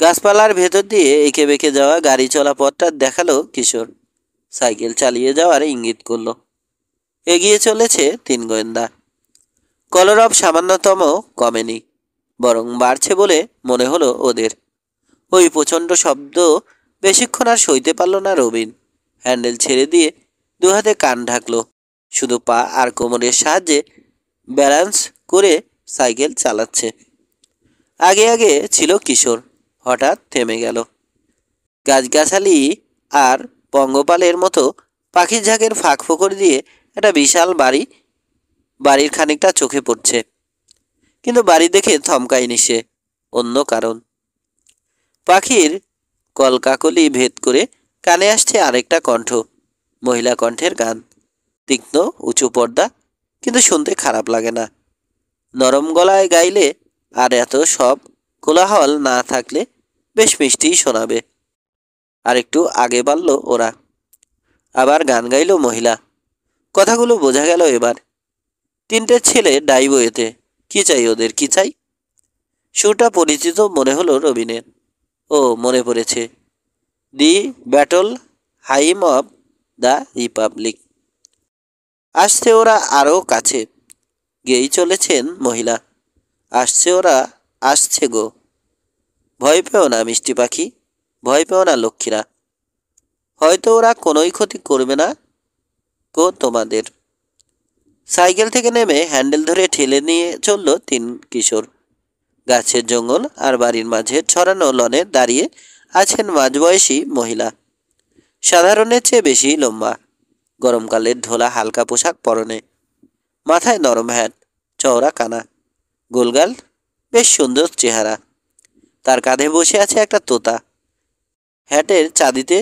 গাছপালার ভেতর দিয়ে এঁকে বেঁকে যাওয়া গাড়ি চলা পথটা দেখালো কিশোর। সাইকেল চালিয়ে যাওয়ার ইঙ্গিত করলো। এগিয়ে চলেছে তিন গোয়েন্দা। কলরব সামান্যতম কমেনি, বরং বাড়ছে বলে মনে হলো ওদের। ওই প্রচণ্ড শব্দ বেশিক্ষণ আর সইতে পারল না রবিন। হ্যান্ডেল ছেড়ে দিয়ে দুহাতে কান ঢাকলো। শুধু পা আর কোমরের সাহায্যে ব্যালেন্স করে সাইকেল চালাচ্ছে। আগে আগে ছিল কিশোর, হঠাৎ থেমে গেল। গাছগাছালি আর পঙ্গপালের মতো পাখির ঝাঁকের ফাঁক ফোকর দিয়ে একটা বিশাল বাড়ির খানিকটা চোখে পড়ছে। কিন্তু বাড়ি দেখে থমকায়নি সে, অন্য কারণ। পাখির কলকাকলি ভেদ করে কানে আসছে আরেকটা কণ্ঠ, মহিলা কণ্ঠের গান। তীক্ষ্ণ উঁচু পর্দা, কিন্তু শুনতে খারাপ লাগে না। নরম গলায় গাইলে আর এত সব কোলাহল না থাকলে বেশ মিষ্টিই শোনাবে। আর একটু আগে বাড়ল ওরা। আবার গান গাইল মহিলা। কথাগুলো বোঝা গেল এবার। তিনটে ছেলে ডাইব এতে। কি চাই ওদের, কি চাই? সুরটা পরিচিত মনে হলো রবিনের। ও, মনে পড়েছে, the battle hymn of the republic. আসছে ওরা আরও কাছে, গেয়েই চলেছেন মহিলা। আসছে ওরা, আসছে গো। ভয় পেও না মিষ্টি পাখি, ভয় পেও না লক্ষ্মীরা। হয়তো ওরা কোনোই ক্ষতি করবে না গো তোমাদের। সাইকেল থেকে নেমে হ্যান্ডেল ধরে ঠেলে নিয়ে চলল তিন কিশোর। গাছের জঙ্গল আর বাড়ির মাঝে ছড়ানো লনে দাঁড়িয়ে আছেন মাঝবয়সী মহিলা। সাধারণের চেয়ে বেশি লম্বা, গরমকালের ঢোলা হালকা পোশাক পরনে, মাথায় নরম হ্যাট, চওড়া কানা, গোলগাল, বেশ সুন্দর চেহারা। তার কাঁধে বসে আছে একটা তোতা। হ্যাটের চাঁদিতে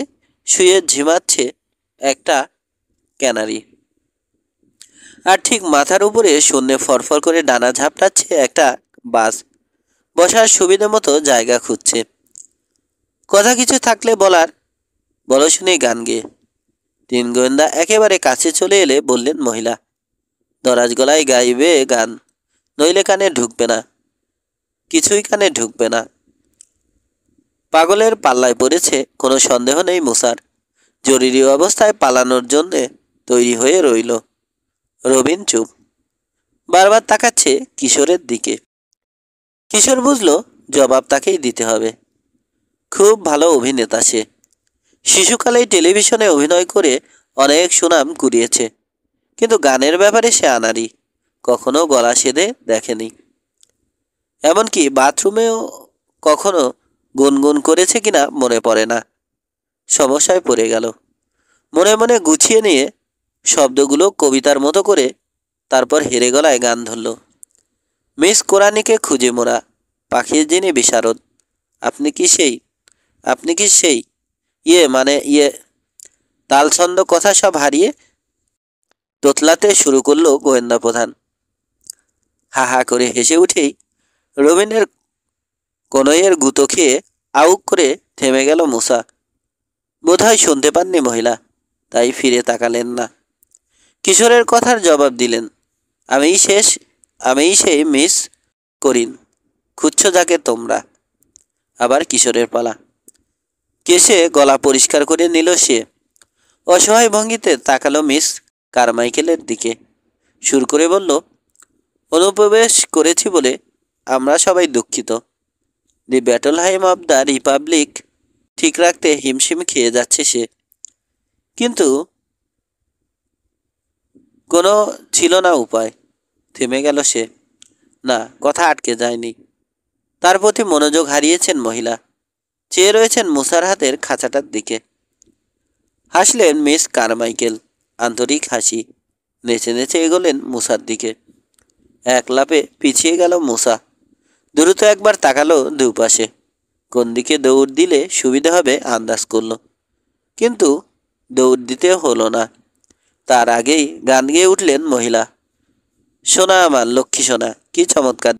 শুয়ে ঝিমাচ্ছে একটা ক্যানারি। আর ঠিক মাথার উপরে শূন্যে ফরফর করে ডানা ঝাপটাচ্ছে একটা বাস। বসার সুবিধা মতো জায়গা খুঁজছে। কথা কিছু থাকলে বলার, বলো শুনে গান গেয়ে। তিন গোয়েন্দা একেবারে কাছে চলে এলে বললেন মহিলা, দরাজ গলায় গাইবে গান, নইলে কানে ঢুকবে না, কিছুই কানে ঢুকবে না। পাগলের পাল্লায় পড়েছে কোনো সন্দেহ নেই মুসার। জরুরি অবস্থায় পালানোর জন্যে তৈরি হয়ে রইল। রবিন চুপ, বারবার তাকাচ্ছে কিশোরের দিকে। কিশোর বুঝল জবাব তাকেই দিতে হবে। খুব ভালো অভিনেতা সে। শিশুকালেই টেলিভিশনে অভিনয় করে অনেক সুনাম কুড়িয়েছে, কিন্তু গানের ব্যাপারে সে আনাড়ি, কখনো গলা সেধে দেখেনি। এমনকি বাথরুমেও কখনো গুনগুন করেছে কিনা মনে পড়ে না। সমস্যায় পড়ে গেল। মনে মনে গুছিয়ে নিয়ে শব্দগুলো কবিতার মতো করে তারপর হেরে গলায় গান ধরল। মিস কোরআনীকে খুঁজে মোরা, পাখির যিনি বিশারদ, আপনি কি সেই, আপনি কি সেই, ইয়ে তালছন্দ কথা সব হারিয়ে তোতলাতে শুরু করলো গোয়েন্দা প্রধান। হা হা করে হেসে উঠেই রবিনের কনইয়ের গুঁতো খেয়ে আউক করে থেমে গেল মুসা। বোধহয় শুনতে পাননি মহিলা, তাই ফিরে তাকালেন না। কিশোরের কথার জবাব দিলেন, আমিই সেই মিস করিন, খুঁজছো যাকে তোমরা। আবার কিশোরের পালা। কেশে গলা পরিষ্কার করে নিল সে। অসহায় ভঙ্গিতে তাকালো মিস কারমাইকেলের দিকে। সুর করে বলল, অনুপ্রবেশ করেছি বলে আমরা সবাই দুঃখিত। The battle hymn of the republic ঠিক রাখতে হিমশিম খেয়ে যাচ্ছে সে। কিন্তু কোনো ছিল না উপায়। থেমে গেল সে। না, কথা আটকে যায়নি। তার প্রতি মনোযোগ হারিয়েছেন মহিলা। চেয়ে রয়েছেন মুসার হাতের খাঁচাটার দিকে। হাসলেন মিস কারমাইকেল, আন্তরিক হাসি। নেচে নেচে এগোলেন মুসার দিকে। এক লাফে পিছিয়ে গেল মুসা। দ্রুত একবার তাকালো দুপাশে, কোন দিকে দৌড় দিলে সুবিধা হবে আন্দাজ করল। কিন্তু দৌড় দিতে হলো না। তার আগেই গান গেয়ে উঠলেন মহিলা। সোনা আমার লক্ষ্মী সোনা, কি চমৎকার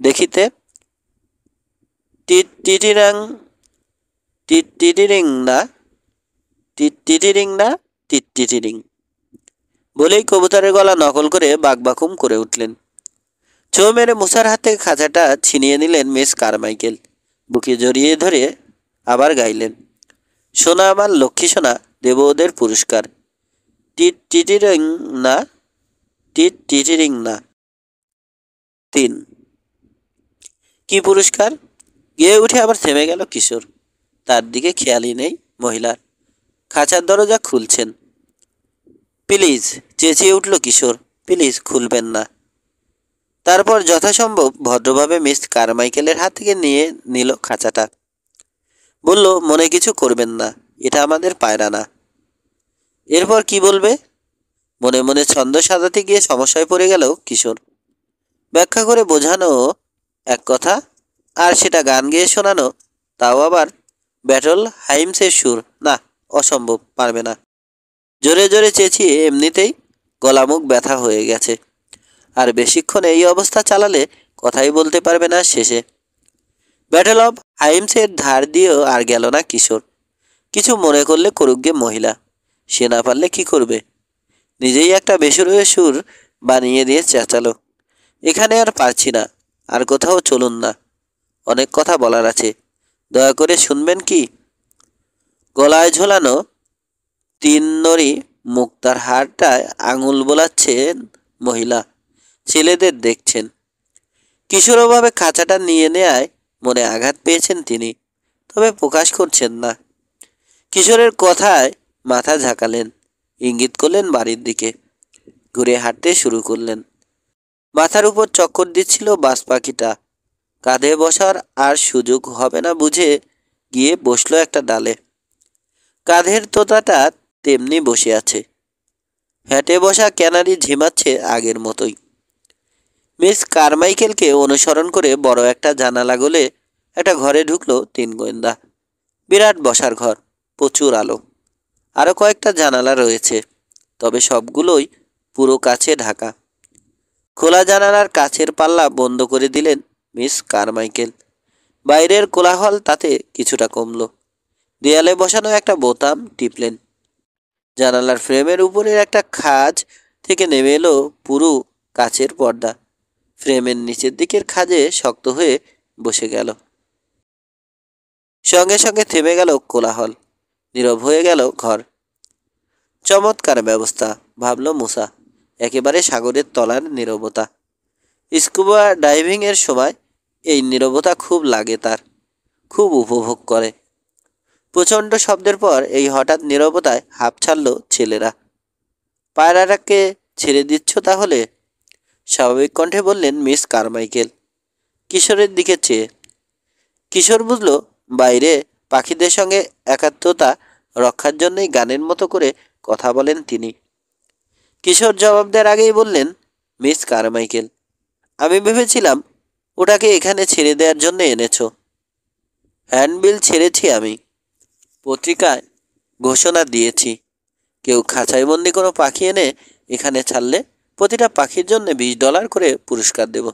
দেখিতে। টিট টিটিরাং, টিট টিটিরিং না, টিট টিটিরিং না, টিট টিটিরিং বলেই কবুতরের গলা নকল করে বাকবাকুম করে উঠলেন। ছো মেরে মুসার হাত থেকে খাঁচাটা ছিনিয়ে নিলেন মিস কারমাইকেল। বুকে জড়িয়ে ধরে আবার গাইলেন, সোনা আমার লক্ষ্মী সোনা, দেব ওদের পুরস্কার। টিট টিটিরিং না, টিট টিটিরিং না। 3। কি পুরস্কার? গিয়ে উঠে আবার থেমে গেল কিশোর। তার দিকে খেয়ালই নেই মহিলার। খাঁচার দরজা খুলছেন। প্লিজ, চেঁচিয়ে উঠল কিশোর, প্লিজ খুলবেন না। তারপর যথাসম্ভব ভদ্রভাবে মিস কারমাইকেলের হাত থেকে নিয়ে নিল খাঁচাটা। বলল, মনে কিছু করবেন না, এটা আমাদের পায়রা না। এরপর কি বলবে? মনে মনে ছন্দ সাজাতে গিয়ে সমস্যায় পড়ে গেল কিশোর। ব্যাখ্যা করে বোঝানো এক কথা, আর সেটা গান গেয়ে শোনানো, তাও আবার ব্যাটল হাইমসের সুর। না, অসম্ভব, পারবে না। জোরে জোরে চেঁচিয়ে এমনিতেই গলামুখ ব্যথা হয়ে গেছে, আর বেশিক্ষণ এই অবস্থা চালালে কথাই বলতে পারবে না শেষে। ব্যাটল অব হাইমসের ধার দিয়েও আর গেল না কিশোর। কিছু মনে করলে করুক গে মহিলা, সে না পারলে কি করবে? নিজেই একটা বেসুরো সুর বানিয়ে দিয়ে চেঁচালো, এখানে আর পারছি না, আর কোথাও চলুন না, অনেক কথা বলার আছে, দয়া করে শুনবেন কি? গলায় ঝোলানো 3 নড়ি মুক্তার হারটায় আঙুল বোলাচ্ছেন মহিলা। ছেলেদের দেখছেন। কিশোরভাবে খাঁচাটা নিয়ে নেয়ায় মনে আঘাত পেয়েছেন তিনি, তবে প্রকাশ করছেন না। কিশোরের কথায় মাথা ঝাঁকালেন, ইঙ্গিত করলেন বাড়ির দিকে। ঘুরে হাঁটতে শুরু করলেন। মাথার উপর চক্কর দিচ্ছিল বাজ পাখিটা। কাঁধে বসার আর সুযোগ হবে না বুঝে গিয়ে বসলো একটা ডালে। কাঁধের তোতাটা তেমনি বসে আছে। হ্যাটে বসা ক্যানারি ঝিমাচ্ছে আগের মতোই। মিস কারমাইকেলকে অনুসরণ করে বড় একটা জানালা গলে একটা ঘরে ঢুকলো 3 গোয়েন্দা। বিরাট বসার ঘর, প্রচুর আলো। আরও কয়েকটা জানালা রয়েছে, তবে সবগুলোই পুরো কাছে ঢাকা। খোলা জানালার কাছের পাল্লা বন্ধ করে দিলেন মিস কারমাইকেল। বাইরের কোলাহল তাতে কিছুটা কমল। দেয়ালে বসানো একটা বোতাম টিপলেন। জানালার ফ্রেমের উপরের একটা খাঁজ থেকে নেমে এলো পুরো কাচের পর্দা। ফ্রেমের নিচের দিকের খাঁজে শক্ত হয়ে বসে গেল। সঙ্গে সঙ্গে থেমে গেল কোলাহল, নীরব হয়ে গেল ঘর। চমৎকার ব্যবস্থা, ভাবল মুসা। একেবারে সাগরের তলার নীরবতা। স্কুবা ডাইভিংয়ের সময় এই নীরবতা খুব লাগে তার, খুব উপভোগ করে। প্রচণ্ড শব্দের পর এই হঠাৎ নীরবতায় হাঁপ ছাড়ল ছেলেরা। পায়রাটাকে ছেড়ে দিচ্ছ তাহলে? স্বাভাবিক কণ্ঠে বললেন মিস কারমাইকেল, কিশোরের দিকে চেয়ে। কিশোর বুঝল বাইরে পাখিদের সঙ্গে একাত্মতা রক্ষার জন্যই গানের মতো করে কথা বলেন তিনি। কিশোর জবাব দেওয়ার আগেই বললেন, মিস কারমাইকেল, আমি ভেবেছিলাম ওটাকে এখানে ছেড়ে দেওয়ার জন্য এনেছো। হ্যান্ডবিল ছেড়েছি আমি, পত্রিকায় ঘোষণা দিয়েছি, কেউ খাঁচায় বন্দি কোনো পাখি এনে এখানে ছাড়লে প্রতিটা পাখির জন্য $20 করে পুরস্কার দেব।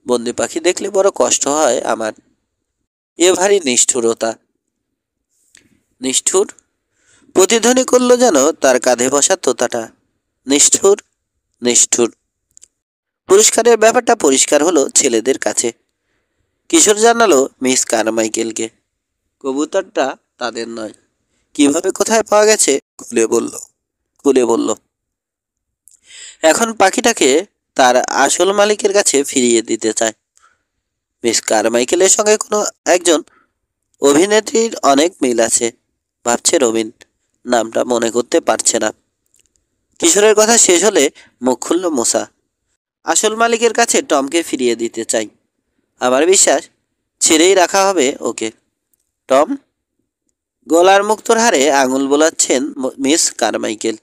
বন্দি পাখি দেখলে বড় কষ্ট হয় আমার। এ ভারী নিষ্ঠুরতা। নিষ্ঠুর? প্রতিধ্বনি করল যেন তার কাঁধে বসা তোতাটা। নিষ্ঠুর, নিষ্ঠুর। পুরস্কারের ব্যাপারটা পরিষ্কার হলো ছেলেদের কাছে। কিশোর জানালো মিস কারমাইকেলকে, কবুতরটা তাদের নয়। কিভাবে কোথায় পাওয়া গেছে খুলে বলল। এখন পাখিটাকে তার আসল মালিকের কাছে ফিরিয়ে দিতে চায়। মিস কারমাইকেলের সঙ্গে কোনো একজন অভিনেত্রীর অনেক মিল আছে, ভাবছে রবিন। নামটা মনে করতে পারছে না। কিশোরের কথা শেষ হলে মুখ খুলল মুসা। আসল মালিকের কাছে টমকে ফিরিয়ে দিতে চাই। আমার বিশ্বাস ছেড়েই রাখা হবে ওকে। টম? গলার মুক্তোর হারে আঙুল বোলাচ্ছেন মিস কারমাইকেল।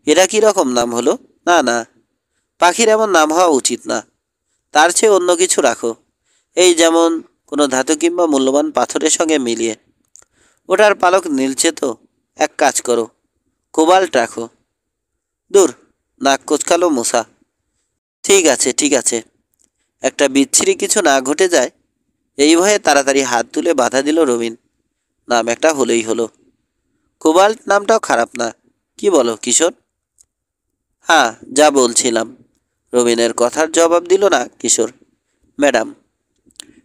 এটা কি রকম নাম হলো? না না, পাখির এমন নাম হওয়া উচিত না। তার চেয়ে অন্য কিছু রাখো, এই যেমন কোনো ধাতু কিংবা মূল্যবান পাথরের সঙ্গে মিলিয়ে। ওটার পালক নীলচে তো, এক কাজ করো, কোবাল্ট রাখো। দূর, নাক কোচকালো মুসা। ঠিক আছে, ঠিক আছে, একটা বিচ্ছিরি কিছু না ঘটে যায় এই ভয়ে তাড়াতাড়ি হাত তুলে বাধা দিল রবিন। নাম একটা হলেই হলো। কোবাল্ট নামটাও খারাপ না, কি বলো কিশোর? হ্যাঁ, যা বলছিলাম। রবিনের কথার জবাব দিল না কিশোর। ম্যাডাম।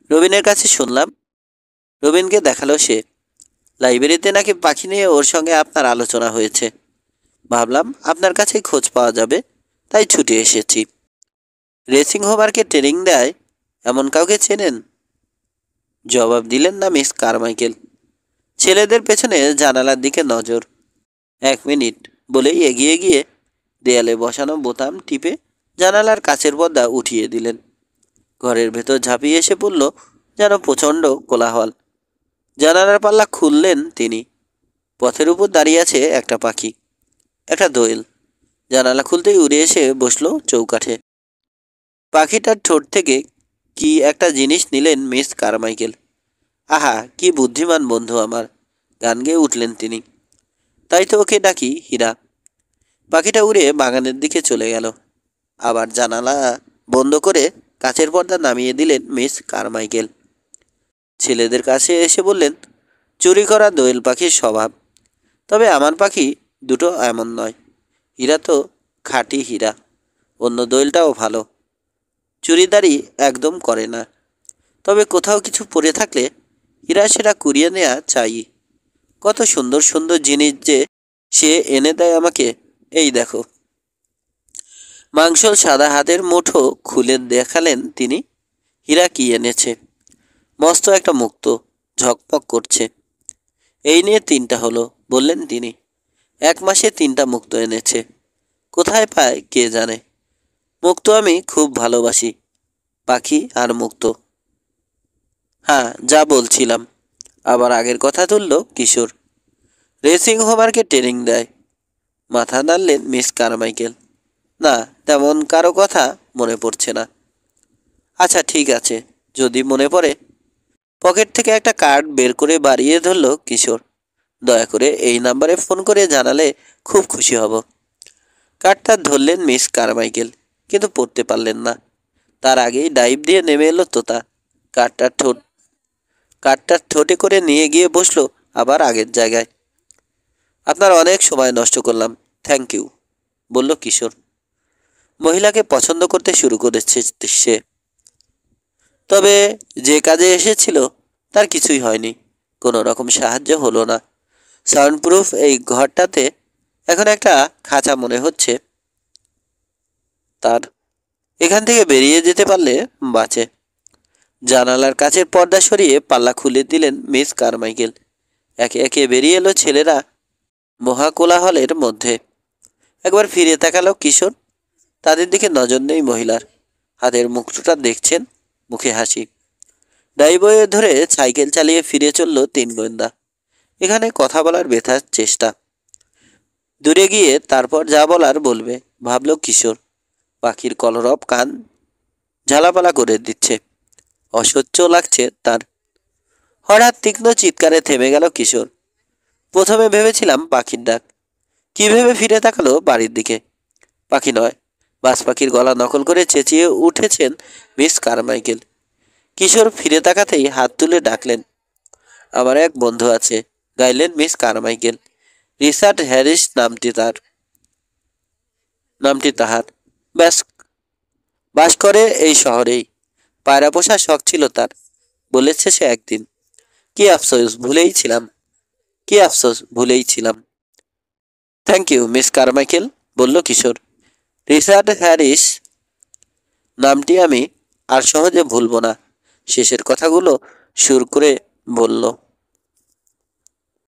রবিনের কাছে শুনলাম। রবিনকে দেখালো সে। লাইব্রেরিতে নাকি পাখি নিয়ে ওর সঙ্গে আপনার আলোচনা হয়েছে। ভাবলাম আপনার কাছেই খোঁজ পাওয়া যাবে, তাই ছুটে এসেছি। রেসিং হোমারকে ট্রেনিং দেয় এমন কাউকে চেনেন? জবাব দিলেন না মিস কারমাইকেল। ছেলেদের পেছনে জানালার দিকে নজর। 1 মিনিট বলেই এগিয়ে গিয়ে দেয়ালে বসানো বোতাম টিপে জানালার কাচের পর্দা উঠিয়ে দিলেন। ঘরের ভেতর ঝাঁপিয়ে এসে পড়ল যেন প্রচণ্ড কোলাহল। জানালার পাল্লা খুললেন তিনি। পথের উপর দাঁড়িয়ে আছে একটা পাখি, একটা দোয়েল। জানালা খুলতেই উড়ে এসে বসলো চৌকাঠে। পাখিটার ঠোঁট থেকে কি একটা জিনিস নিলেন মিস কারমাইকেল। আহা, কি বুদ্ধিমান বন্ধু আমার, গান গেয়ে উঠলেন তিনি। তাই তো ওকে ডাকি হীরা। পাখিটা উড়ে বাগানের দিকে চলে গেল। আবার জানালা বন্ধ করে কাচের পর্দা নামিয়ে দিলেন মিস কারমাইকেল। ছেলেদের কাছে এসে বললেন, চুরি করা দোয়েল পাখির স্বভাব, তবে আমার পাখি দুটো এমন নয়। হীরা তো খাঁটি হীরা। অন্য দোয়েলটাও ভালো, চুরিদারি একদম করে না। তবে কোথাও কিছু পড়ে থাকলে হীরা সেটা কুড়িয়ে নেওয়া চাই। কত সুন্দর সুন্দর জিনিস যে সে এনে দেয় আমাকে। এই দেখো। মাংসল সাদা হাতের মুঠো খুলে দেখালেন তিনি। হীরা কি এনেছে? মস্ত একটা মুক্তো, ঝকপক করছে। এই নিয়ে 3টা হলো বললেন তিনি। 1 মাসে 3টা মুক্তো এনেছে। কোথায় পায় কে জানে। মুক্তো আমি খুব ভালোবাসি, পাখি আর মুক্তো। হ্যাঁ, যা বলছিলাম। আবার আগের কথা তুলল কিশোর। রেসিং হোমারকে ট্রেনিং দেয়। মাথা নাড়লেন মিস কারমাইকেল। না, তেমন কারো কথা মনে পড়ছে না। আচ্ছা ঠিক আছে, যদি মনে পড়ে। পকেট থেকে একটা কার্ড বের করে বাড়িয়ে ধরল কিশোর। দয়া করে এই নাম্বারে ফোন করে জানালে খুব খুশি হব। কার্ডটা ধরলেন মিস কারমাইকেল, কিন্তু পড়তে পারলেন না। তার আগেই ডাইভ দিয়ে নেমে এলো তোতা। কার্ডটা ঠোঁটে করে নিয়ে গিয়ে বসলো আবার আগের জায়গায়। আপনার অনেক সময় নষ্ট করলাম, থ্যাংক ইউ, বলল কিশোর। মহিলাকে পছন্দ করতে শুরু করেছে সে। তবে যে কাজে এসেছিল তার কিছুই হয়নি, কোনো রকম সাহায্য হলো না। সাউন্ডপ্রুফ এই ঘরটাতে এখন একটা খাঁচা মনে হচ্ছে তার। এখান থেকে বেরিয়ে যেতে পারলে বাঁচে। জানালার কাছের পর্দা সরিয়ে পাল্লা খুলে দিলেন মিস কারমাইকেল। একে একে বেরিয়ে এলো ছেলেরা মহাকোলাহলের মধ্যে। একবার ফিরে তাকালো কিশোর। তাদের দিকে নজর নেই মহিলার। হাতের মুখটা দেখছেন, মুখে হাসি। ড্রাইভওয়ে ধরে সাইকেল চালিয়ে ফিরে চলল 3 গোয়েন্দা। এখানে কথা বলার ব্যথার চেষ্টা। দূরে গিয়ে তারপর যা বলার বলবে, ভাবল কিশোর। পাখির কলরব কান ঝালাপালা করে দিচ্ছে। অসহ্য লাগছে তার। হঠাৎ তীক্ষ্ণ চিৎকারে থেমে গেল কিশোর। প্রথমে ভেবেছিলাম পাখির ডাক। কি ভেবে ফিরে তাকালো বাড়ির দিকে। পাখি নয়, বাজ পাখির গলা নকল করে চেঁচিয়ে উঠেছেন মিস কারমাইকেল। কিশোর ফিরে তাকাতেই হাত তুলে ডাকলেন, আমার এক বন্ধু আছে, গাইলেন মিস কারমাইকেল। রিচার্ড হ্যারিস নামটি তাহার। ব্যাস, বাস করে এই শহরেই। পায়রা পোষার শখ ছিল তার, বলেছে সে একদিন। কি আফসোস ভুলেই ছিলাম। থ্যাংক ইউ মিস কারমাইকেল, বলল কিশোর। রিচার্ড হ্যারিস নামটি আমি আর সহজে ভুলব না। শেষের কথাগুলো সুর করে বলল।